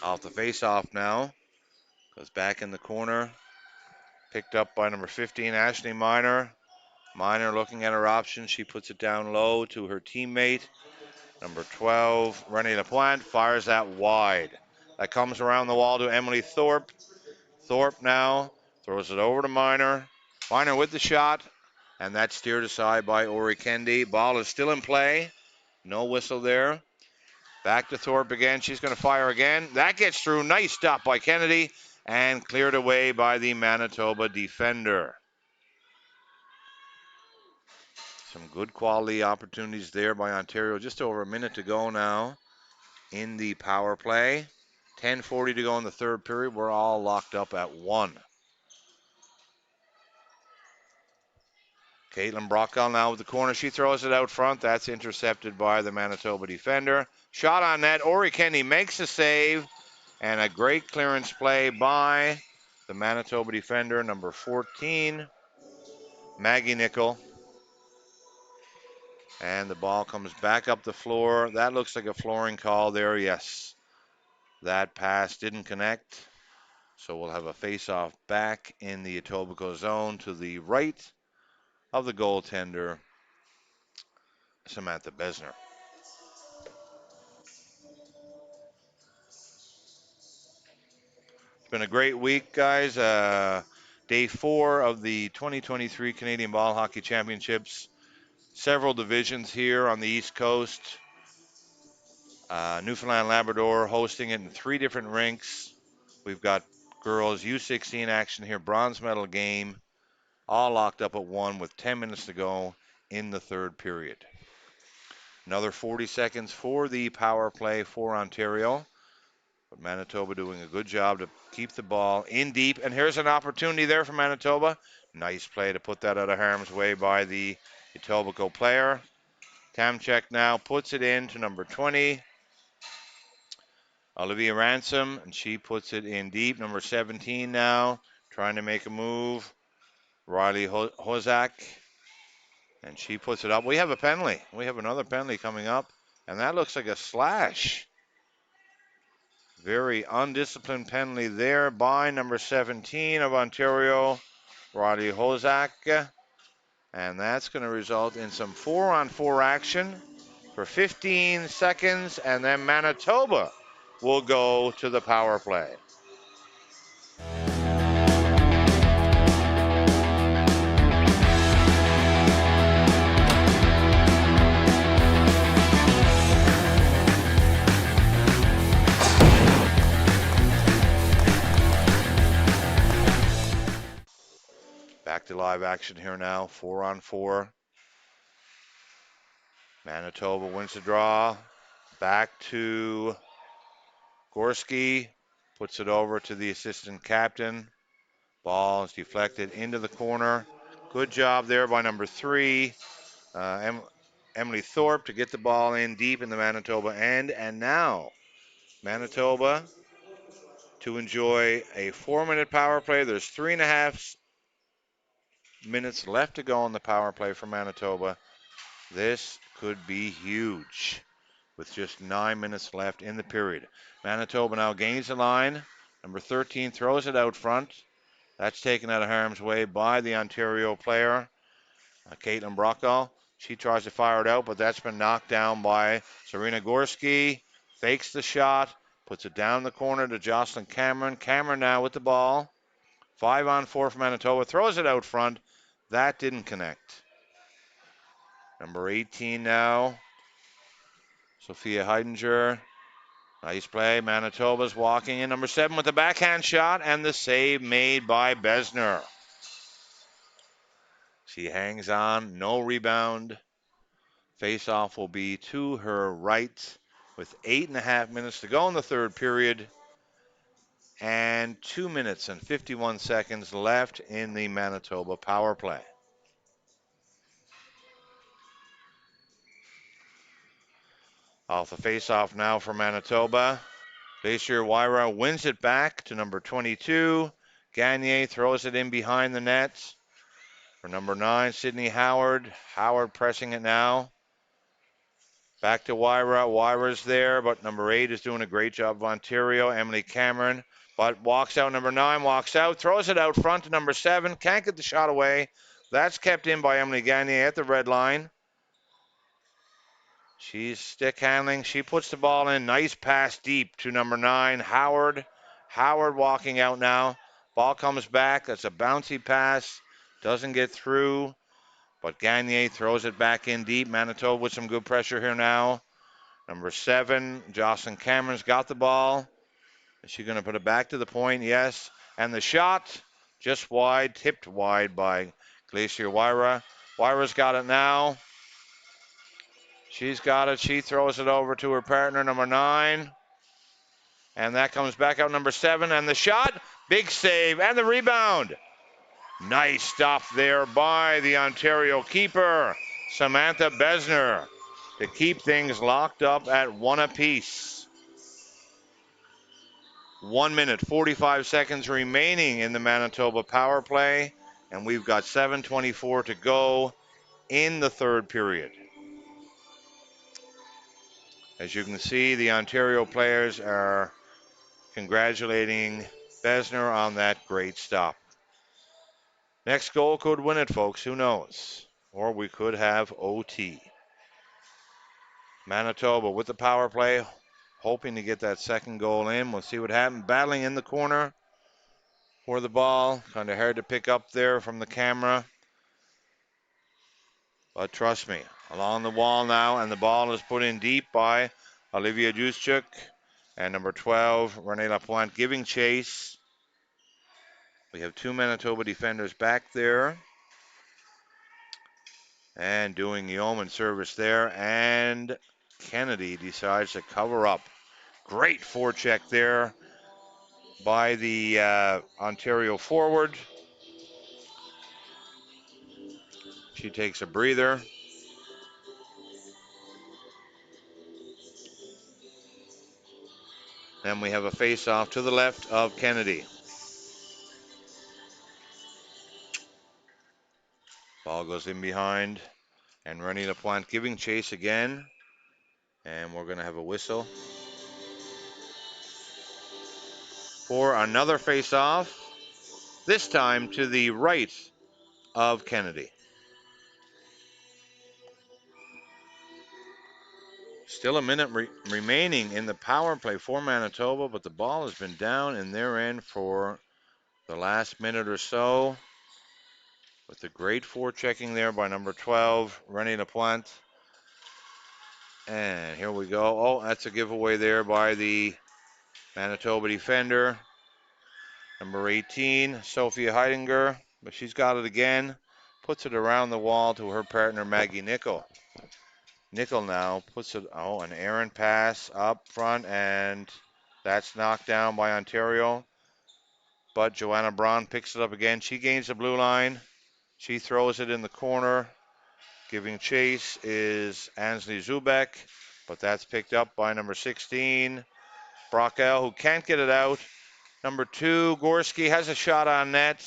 Speaker 1: Off the face-off now. Goes back in the corner. Picked up by number 15, Ashley Miner. Miner looking at her options. She puts it down low to her teammate. Number 12, Rennie Laplante, fires that wide. That comes around the wall to Emily Thorpe. Thorpe now throws it over to Miner. Miner with the shot, and that's steered aside by Ori Kennedy. Ball is still in play. No whistle there. Back to Thorpe again. She's going to fire again. That gets through. Nice stop by Kennedy and cleared away by the Manitoba defender. Some good quality opportunities there by Ontario. Just over a minute to go now in the power play. 10:40 to go in the third period. We're all locked up at 1. Caitlin Brockell now with the corner. She throws it out front. That's intercepted by the Manitoba defender. Shot on net. Ori Kennedy makes a save. And a great clearance play by the Manitoba defender, number 14, Maggie Nickel. And the ball comes back up the floor. That looks like a flooring call there, yes. That pass didn't connect. So we'll have a face-off back in the Etobicoke zone to the right of the goaltender, Samantha Besner. It's been a great week, guys. Day 4 of the 2023 Canadian Ball Hockey Championships. Several divisions here on the East Coast. Newfoundland Labrador hosting it in 3 different rinks. We've got girls U16 action here, bronze medal game, all locked up at 1 with 10 minutes to go in the third period. Another 40 seconds for the power play for Ontario. But Manitoba doing a good job to keep the ball in deep. And here's an opportunity there for Manitoba. Nice play to put that out of harm's way by the Etobicoke player. Kamchek now puts it in to number 20, Olivia Ransom, and she puts it in deep. Number 17 now, trying to make a move. Riley Hozak, and she puts it up. We have a penalty. We have another penalty coming up, and that looks like a slash. Very undisciplined penalty there by number 17 of Ontario, Riley Hozak. And that's going to result in some 4-on-4 action for 15 seconds, and then Manitoba will go to the power play. Back to live action here now, 4-on-4. Manitoba wins the draw. Back to Gorski, puts it over to the assistant captain. Ball is deflected into the corner. Good job there by number 3, Emily Thorpe, to get the ball in deep in the Manitoba end. And now Manitoba to enjoy a 4-minute power play. There's 3.5 minutes left to go on the power play for Manitoba. This could be huge with just 9 minutes left in the period. Manitoba now gains the line. Number 13 throws it out front. That's taken out of harm's way by the Ontario player, Caitlin Brockall. She tries to fire it out, but that's been knocked down by Serena Gorski. Fakes the shot, puts it down the corner to Jocelyn Cameron. Cameron now with the ball. 5-on-4 for Manitoba. Throws it out front. That didn't connect. Number 18 now, Sophia Heidinger. Nice play. Manitoba's walking in. Number 7 with the backhand shot, and the save made by Besner. She hangs on. No rebound. Face-off will be to her right with 8.5 minutes to go in the third period and 2 minutes and 51 seconds left in the Manitoba power play. Off the face-off now for Manitoba. Glacier Wyra wins it back to number 22. Gagner throws it in behind the net for number 9, Sydney Howard. Howard pressing it now. Back to Wyra. Wyra's there, but number 8 is doing a great job of Ontario. Emily Cameron, but walks out. Number 9 walks out, throws it out front to number 7. Can't get the shot away. That's kept in by Emily Gagner at the red line. She's stick handling. She puts the ball in. Nice pass deep to number 9, Howard. Howard walking out now. Ball comes back. That's a bouncy pass. Doesn't get through, but Gagner throws it back in deep. Manitoba with some good pressure here now. Number 7, Jocelyn Cameron's got the ball. Is she going to put it back to the point? Yes. And the shot just wide, tipped wide by Glacier Wyra. Wyra's got it now. She's got it. She throws it over to her partner, number 9. And that comes back out, number 7. And the shot, big save, and the rebound. Nice stuff there by the Ontario keeper, Samantha Besner, to keep things locked up at 1 apiece. 1 minute, 45 seconds remaining in the Manitoba power play, and we've got 7:24 to go in the third period. As you can see, the Ontario players are congratulating Besner on that great stop. Next goal could win it, folks. Who knows? Or we could have OT. Manitoba with the power play, hoping to get that second goal in. We'll see what happens. Battling in the corner for the ball. Kind of hard to pick up there from the camera. But trust me, along the wall now, and the ball is put in deep by Olivia Juszczyk. And number 12, Renee Lapointe, giving chase. We have 2 Manitoba defenders back there. And doing yeoman service there. And Kennedy decides to cover up. Great forecheck there by the Ontario forward. She takes a breather. Then we have a face-off to the left of Kennedy. Ball goes in behind. And Renee Lapointe giving chase again. And we're going to have a whistle for another face-off. This time to the right of Kennedy. Still a minute remaining in the power play for Manitoba, but the ball has been down in their end for the last minute or so. With the great forechecking there by number 12, Renee Lapointe. And here we go. Oh, that's a giveaway there by the Manitoba defender. Number 18, Sophia Heidinger. But she's got it again. Puts it around the wall to her partner, Maggie Nickel. Nickel now puts it, an errant pass up front, and that's knocked down by Ontario. But Joanna Braun picks it up again. She gains the blue line. She throws it in the corner. Giving chase is Ansley Zubek, but that's picked up by number 16, Brockel, who can't get it out. Number 2, Gorski has a shot on net.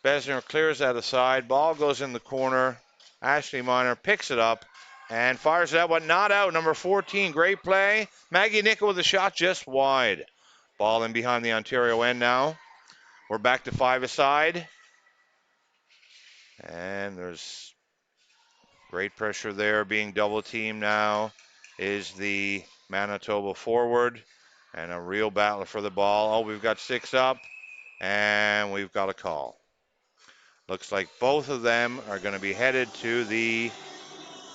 Speaker 1: Besner clears that aside. Ball goes in the corner. Ashley Miner picks it up and fires it out, but not out. Number 14, great play. Maggie Nickel with a shot just wide. Ball in behind the Ontario end now. We're back to 5 aside. And there's great pressure there. Being double teamed now is the Manitoba forward. And a real battle for the ball. Oh, we've got 6 up. And we've got a call. Looks like both of them are going to be headed to the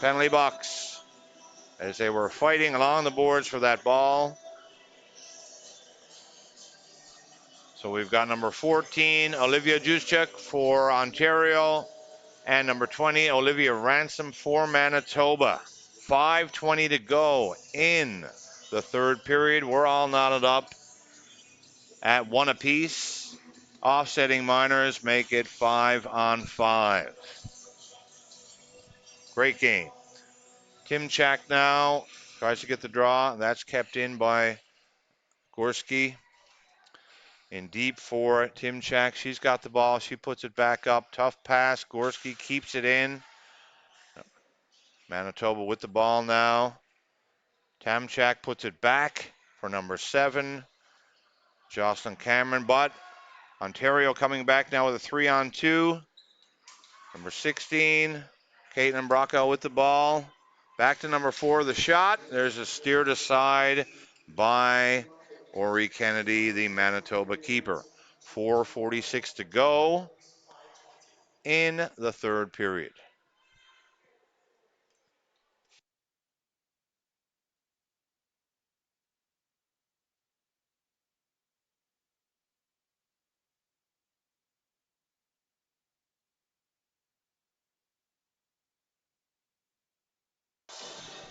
Speaker 1: penalty box as they were fighting along the boards for that ball. So we've got number 14, Olivia Juszczyk for Ontario, and number 20, Olivia Ransom for Manitoba. 5:20 to go in the third period. We're all knotted up at 1 apiece. Offsetting minors make it 5-on-5. Great game. Timchak now tries to get the draw. That's kept in by Gorski. In deep for Timchak. She's got the ball. She puts it back up. Tough pass. Gorski keeps it in. Manitoba with the ball now. Timchak puts it back for number 7, Jocelyn Cameron. But Ontario coming back now with a 3-on-2. Number 16, Caitlin Brocco with the ball. Back to number 4, the shot. There's a steered aside by Ori Kennedy, the Manitoba keeper. 4:46 to go in the third period.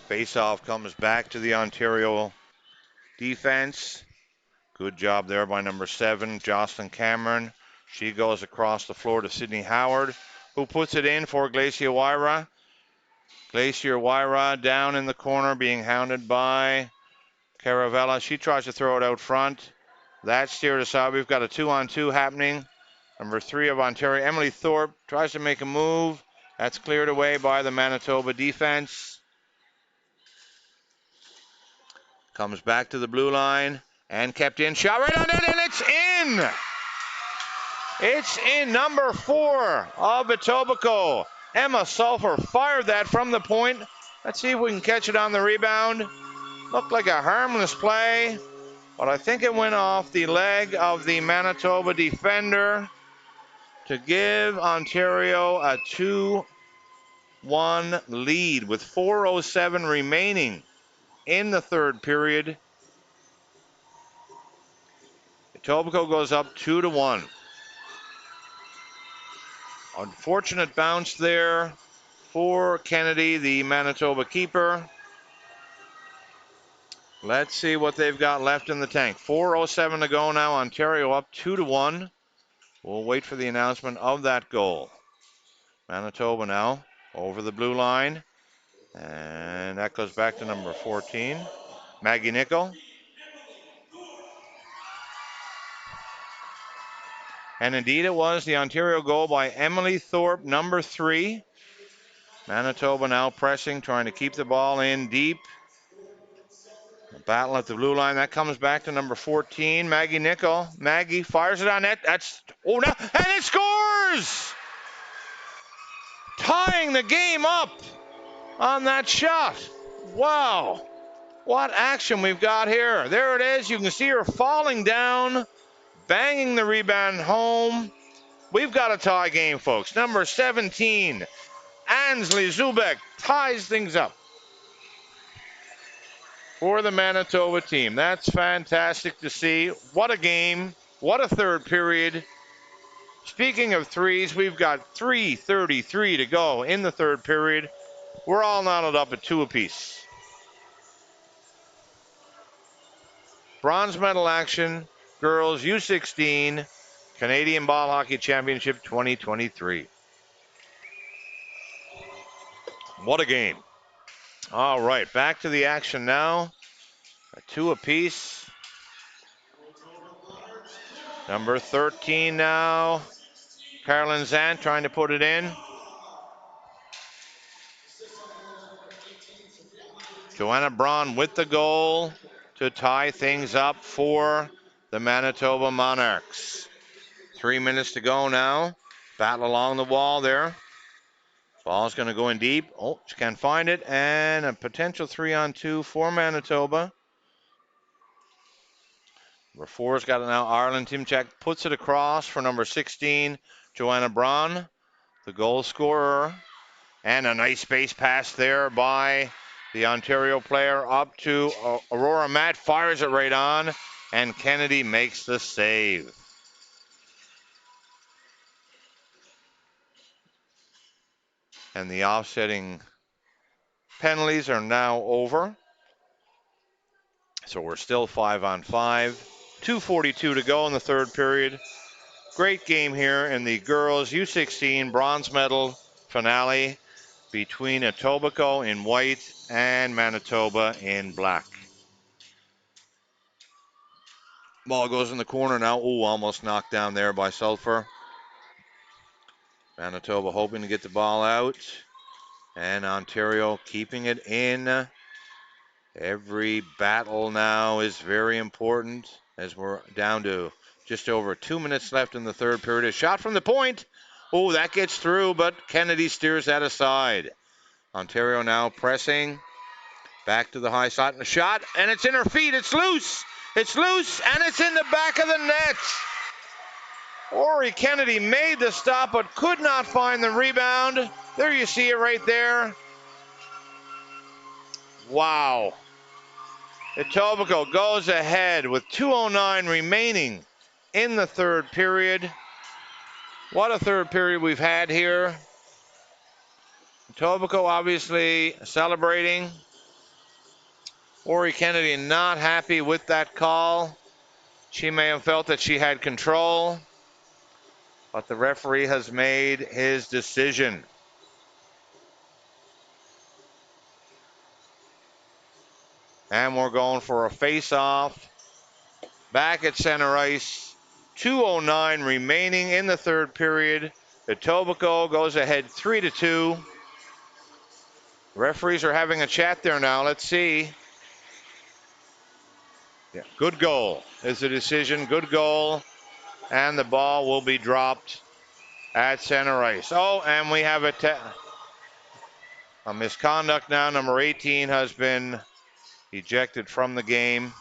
Speaker 1: Faceoff comes back to the Ontario defense. Good job there by number 7, Jocelyn Cameron. She goes across the floor to Sydney Howard, who puts it in for Glacia Wyra. Glacier Wyra down in the corner being hounded by Caravella. She tries to throw it out front. That's steered aside. We've got a 2-on-2 happening. Number 3 of Ontario, Emily Thorpe, tries to make a move. That's cleared away by the Manitoba defense. Comes back to the blue line and kept in. Shot right on it, and it's in! It's in. Number 4 of Etobicoke, Emma Sulphur, fired that from the point. Let's see if we can catch it on the rebound. Looked like a harmless play, but I think it went off the leg of the Manitoba defender to give Ontario a 2-1 lead with 4:07 remaining in the third period. Etobicoke goes up 2-1. Unfortunate bounce there for Kennedy, the Manitoba keeper. Let's see what they've got left in the tank. 4:07 to go now. Ontario up 2-1. We'll wait for the announcement of that goal. Manitoba now over the blue line. And that goes back to number 14, Maggie Nickel. And indeed it was the Ontario goal by Emily Thorpe, number 3. Manitoba now pressing, trying to keep the ball in deep. A battle at the blue line. That comes back to number 14, Maggie Nickel. Maggie fires it on net. That's, oh, no, and it scores! Tying the game up on that shot. Wow. What action we've got here. There it is. You can see her falling down, banging the rebound home. We've got a tie game, folks. Number 17, Ansley Zubek, ties things up for the Manitoba team. That's fantastic to see. What a game. What a third period. Speaking of threes, we've got 3:33 to go in the third period. We're all knotted up at 2 apiece. Bronze medal action, girls U16 Canadian Ball Hockey Championship 2023. What a game. All right, back to the action now. A 2 apiece. Number 13 now, Carolyn Zant trying to put it in. Joanna Braun with the goal to tie things up for the Manitoba Monarchs. 3 minutes to go now. Battle along the wall there. Ball's going to go in deep. Oh, she can't find it. And a potential 3-on-2 for Manitoba. Number 4's got it now. Arlen Timchak puts it across for number 16, Joanna Braun, the goal scorer. And a nice space pass there by the Ontario player up to Aurora Matt. Fires it right on. And Kennedy makes the save. And the offsetting penalties are now over. So we're still 5-on-5. 2:42 to go in the third period. Great game here in the girls U16 bronze medal finale between Etobicoke in white and Manitoba in black. Ball goes in the corner now. Ooh, almost knocked down there by Sulphur. Manitoba hoping to get the ball out. And Ontario keeping it in. Every battle now is very important as we're down to just over 2 minutes left in the third period. A shot from the point. Oh, that gets through, but Kennedy steers that aside. Ontario now pressing. Back to the high side. And a shot, and it's in her feet. It's loose. It's loose, and it's in the back of the net. Ori Kennedy made the stop, but could not find the rebound. There you see it right there. Wow. Etobicoke goes ahead with 2:09 remaining in the third period. What a third period we've had here. Etobicoke obviously celebrating. Ori Kennedy not happy with that call. She may have felt that she had control, but the referee has made his decision. And we're going for a face-off. Back at center ice. 2:09 remaining in the third period. Etobicoke goes ahead 3-2. Referees are having a chat there now. Let's see. Yeah, good goal is the decision. Good goal. And the ball will be dropped at center ice. Oh, and we have a misconduct now. Number 18 has been ejected from the game.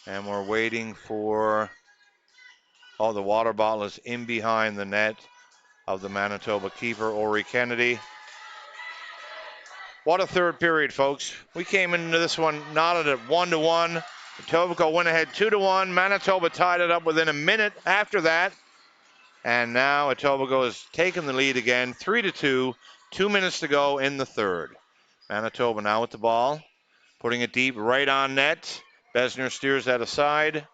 Speaker 1: And we're waiting for... Oh, the water bottle is in behind the net of the Manitoba keeper, Ori Kennedy. What a third period, folks. We came into this one knotted at 1-1. Etobicoke went ahead 2-1. Manitoba tied it up within a minute after that. And now Etobicoke has taken the lead again, 3-2. 2 minutes to go in the third. Manitoba now with the ball, putting it deep right on net. Besner steers that aside.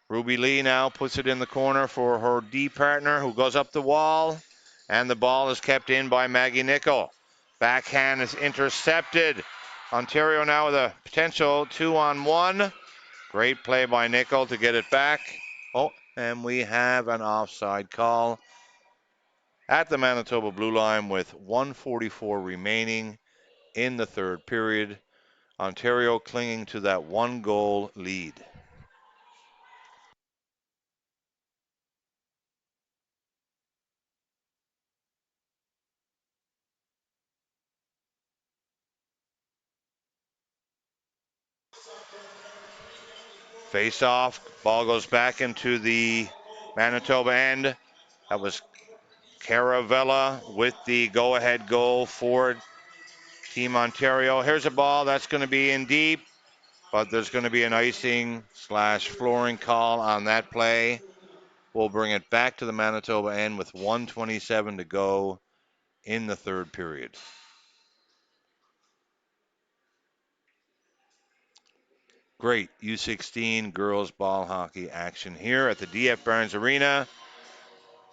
Speaker 1: Ruby Lee now puts it in the corner for her D partner, who goes up the wall. And the ball is kept in by Maggie Nickel. Backhand is intercepted. Ontario now with a potential 2-on-1. Great play by Nickel to get it back. Oh, and we have an offside call at the Manitoba blue line with 1:44 remaining in the third period. Ontario clinging to that 1-goal lead. Face off, ball goes back into the Manitoba end. That was Caravella with the go-ahead goal for Team Ontario. Here's a ball that's going to be in deep, but there's going to be an icing / flooring call on that play. We'll bring it back to the Manitoba end with 1:27 to go in the third period. Great U16 girls ball hockey action here at the DF Barnes Arena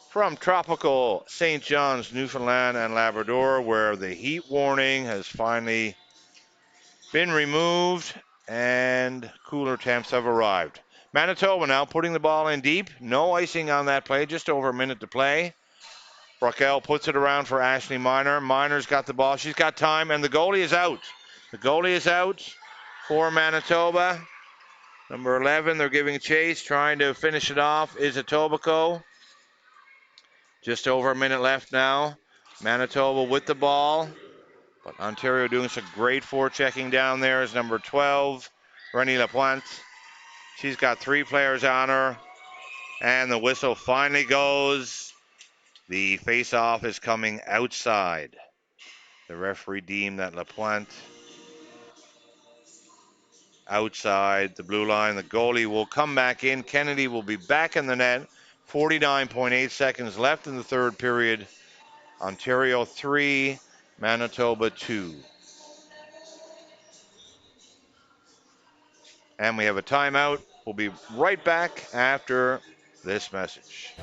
Speaker 1: from tropical St. John's, Newfoundland and Labrador, where the heat warning has finally been removed and cooler temps have arrived. Manitoba now putting the ball in deep. No icing on that play, just over a minute to play. Brockell puts it around for Ashley Miner. Miner's got the ball. She's got time, and the goalie is out. The goalie is out for Manitoba. Number 11, they're giving chase, trying to finish it off, is Etobicoke. Just over a minute left now. Manitoba with the ball, but Ontario doing some great forechecking down there is number 12, Rennie Lapointe. She's got 3 players on her, and the whistle finally goes. The face-off is coming outside. The referee deemed that Lapointe outside the blue line. The goalie will come back in. Kennedy will be back in the net 49.8 seconds left in the third period. Ontario 3, Manitoba 2. And we have a timeout. We'll be right back after this message.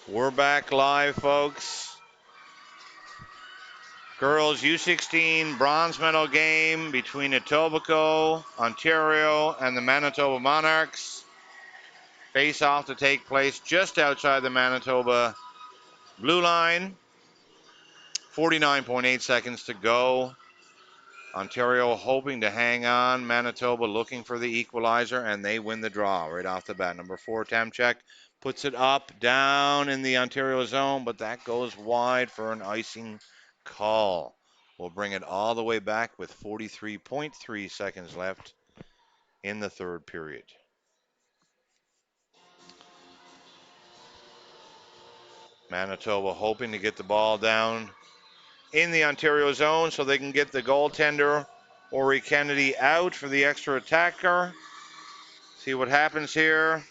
Speaker 1: We're back live, folks. Girls U16 bronze medal game between Etobicoke, Ontario, and the Manitoba Monarchs. Face off to take place just outside the Manitoba blue line. 49.8 seconds to go. Ontario hoping to hang on. Manitoba looking for the equalizer, and they win the draw right off the bat. Number 4, Tamchek, puts it up, down in the Ontario zone, but that goes wide for an icing call. We'll bring it all the way back with 43.3 seconds left in the third period. Manitoba hoping to get the ball down in the Ontario zone so they can get the goaltender, Ori Kennedy, out for the extra attacker. See what happens here.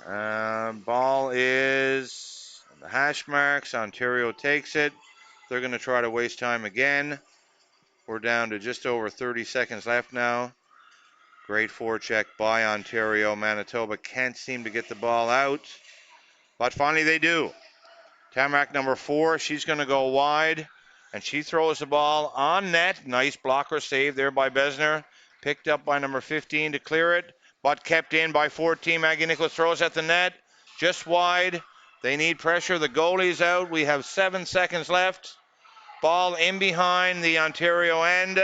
Speaker 1: Ball is on the hash marks. Ontario takes it. They're going to try to waste time again. We're down to just over 30 seconds left now. Great forecheck by Ontario. Manitoba can't seem to get the ball out, but finally they do. Tamarack number 4, she's going to go wide, and she throws the ball on net. Nice blocker save there by Besner. Picked up by number 15 to clear it, but kept in by 14. Maggie Nicholas throws at the net, just wide. They need pressure. The goalie's out. We have 7 seconds left. Ball in behind the Ontario end.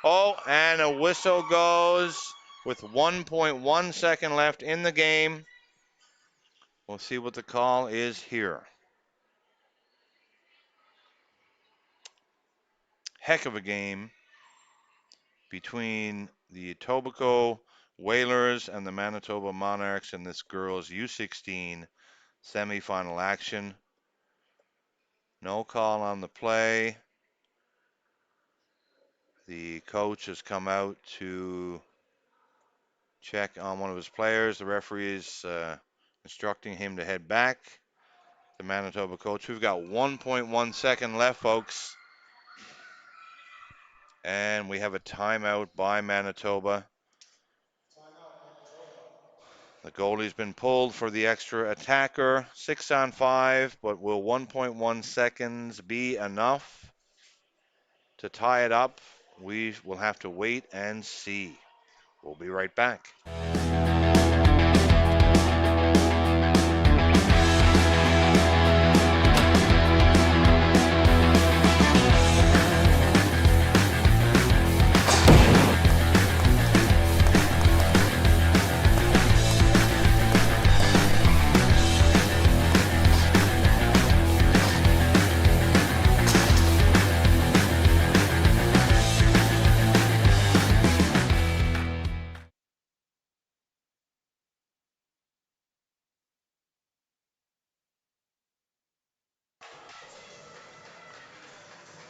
Speaker 1: Oh, and a whistle goes with 1.1 second left in the game. We'll see what the call is here. Heck of a game between the Etobicoke Whalers and the Manitoba Monarchs in this girls U16 semifinal action. No call on the play. The coach has come out to check on one of his players. The referee is instructing him to head back. The Manitoba coach. We've got 1.1 second left, folks. And we have a timeout by Manitoba. The goalie's been pulled for the extra attacker. 6 on 5, but will 1.1 seconds be enough to tie it up? We will have to wait and see. We'll be right back.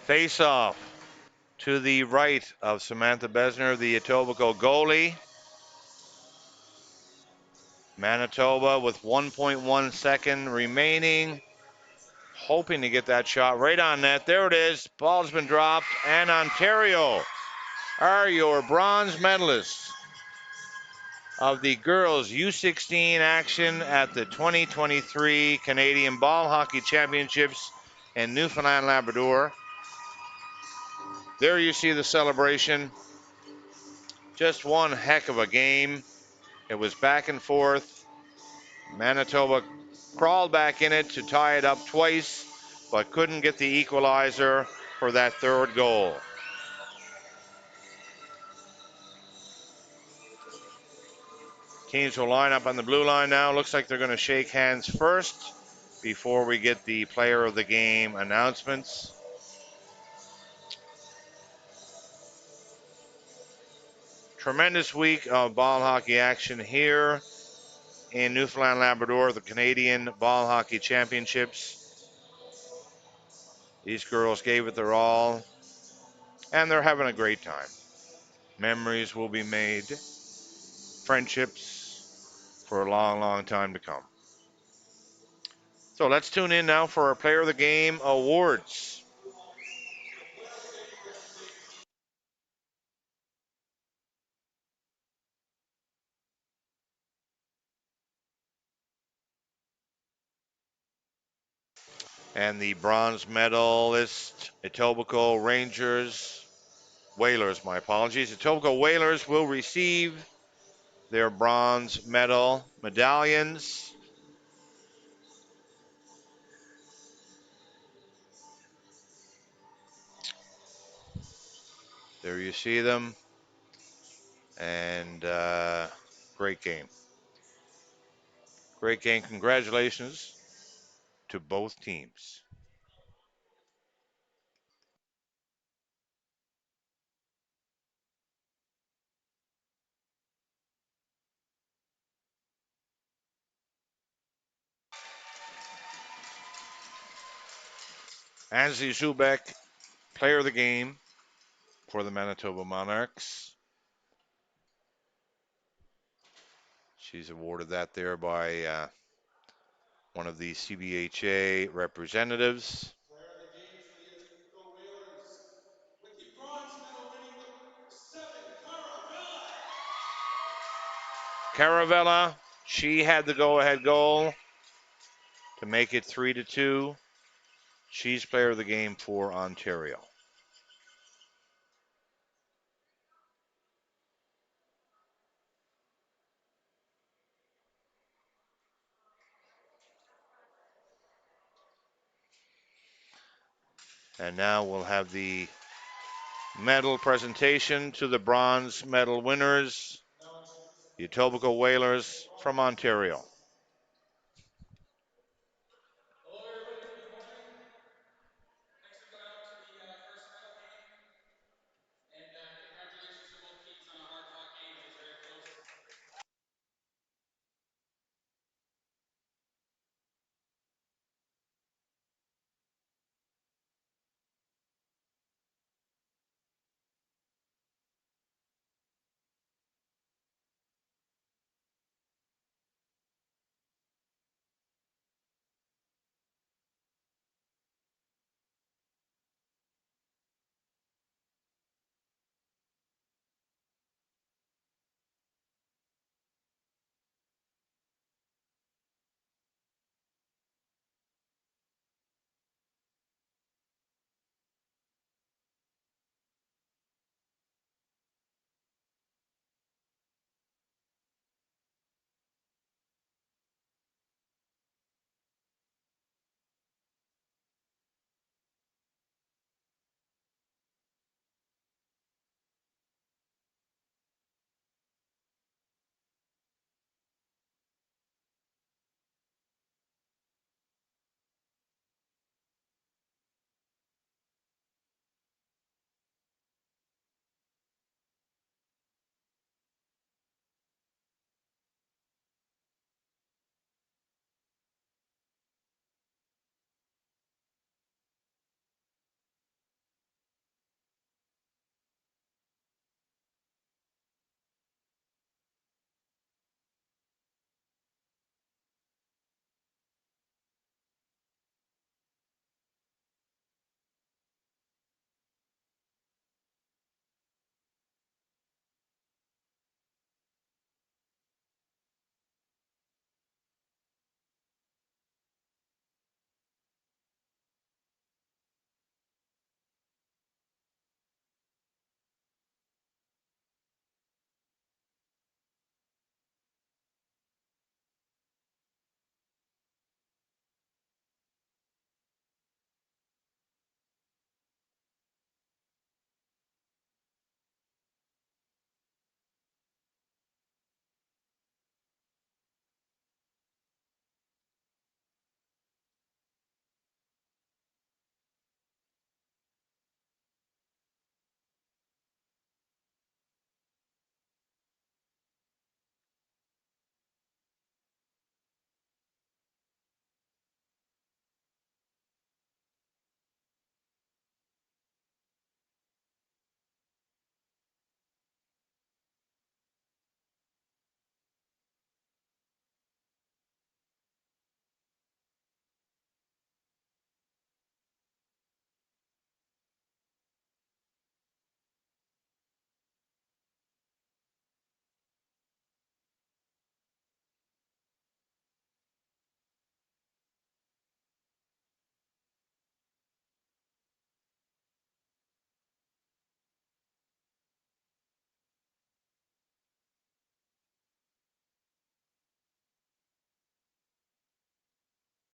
Speaker 1: Face off to the right of Samantha Besner, the Etobicoke goalie. Manitoba with 1.1 second remaining, hoping to get that shot right on net. There it is. Ball's been dropped, and Ontario are your bronze medalists of the girls U16 action at the 2023 Canadian Ball Hockey Championships in Newfoundland, Labrador. There you see the celebration. Just one heck of a game. It was back and forth. Manitoba crawled back in it to tie it up twice, but couldn't get the equalizer for that third goal. Teams will line up on the blue line now. Looks like they're going to shake hands first before we get the player of the game announcements. Tremendous week of ball hockey action here in Newfoundland Labrador, the Canadian Ball Hockey Championships. These girls gave it their all, and they're having a great time. Memories will be made, friendships for a long, long time to come. So let's tune in now for our Player of the Game awards. And the bronze medalist, Etobicoke Rangers, Whalers, my apologies. Etobicoke Whalers will receive their bronze medal medallions. There you see them. And great game. Great game. Congratulations to both teams. Ansley Zubek, player of the game for the Manitoba Monarchs. She's awarded that there by one of the CBHA representatives.
Speaker 2: Player of the game for the Etobicoke Whalers with the bronze medal winning number 7,
Speaker 1: Caravella, she had the go-ahead goal to make it 3-2. She's player of the game for Ontario. And now we'll have the medal presentation to the bronze medal winners, the Etobicoke Whalers from Ontario.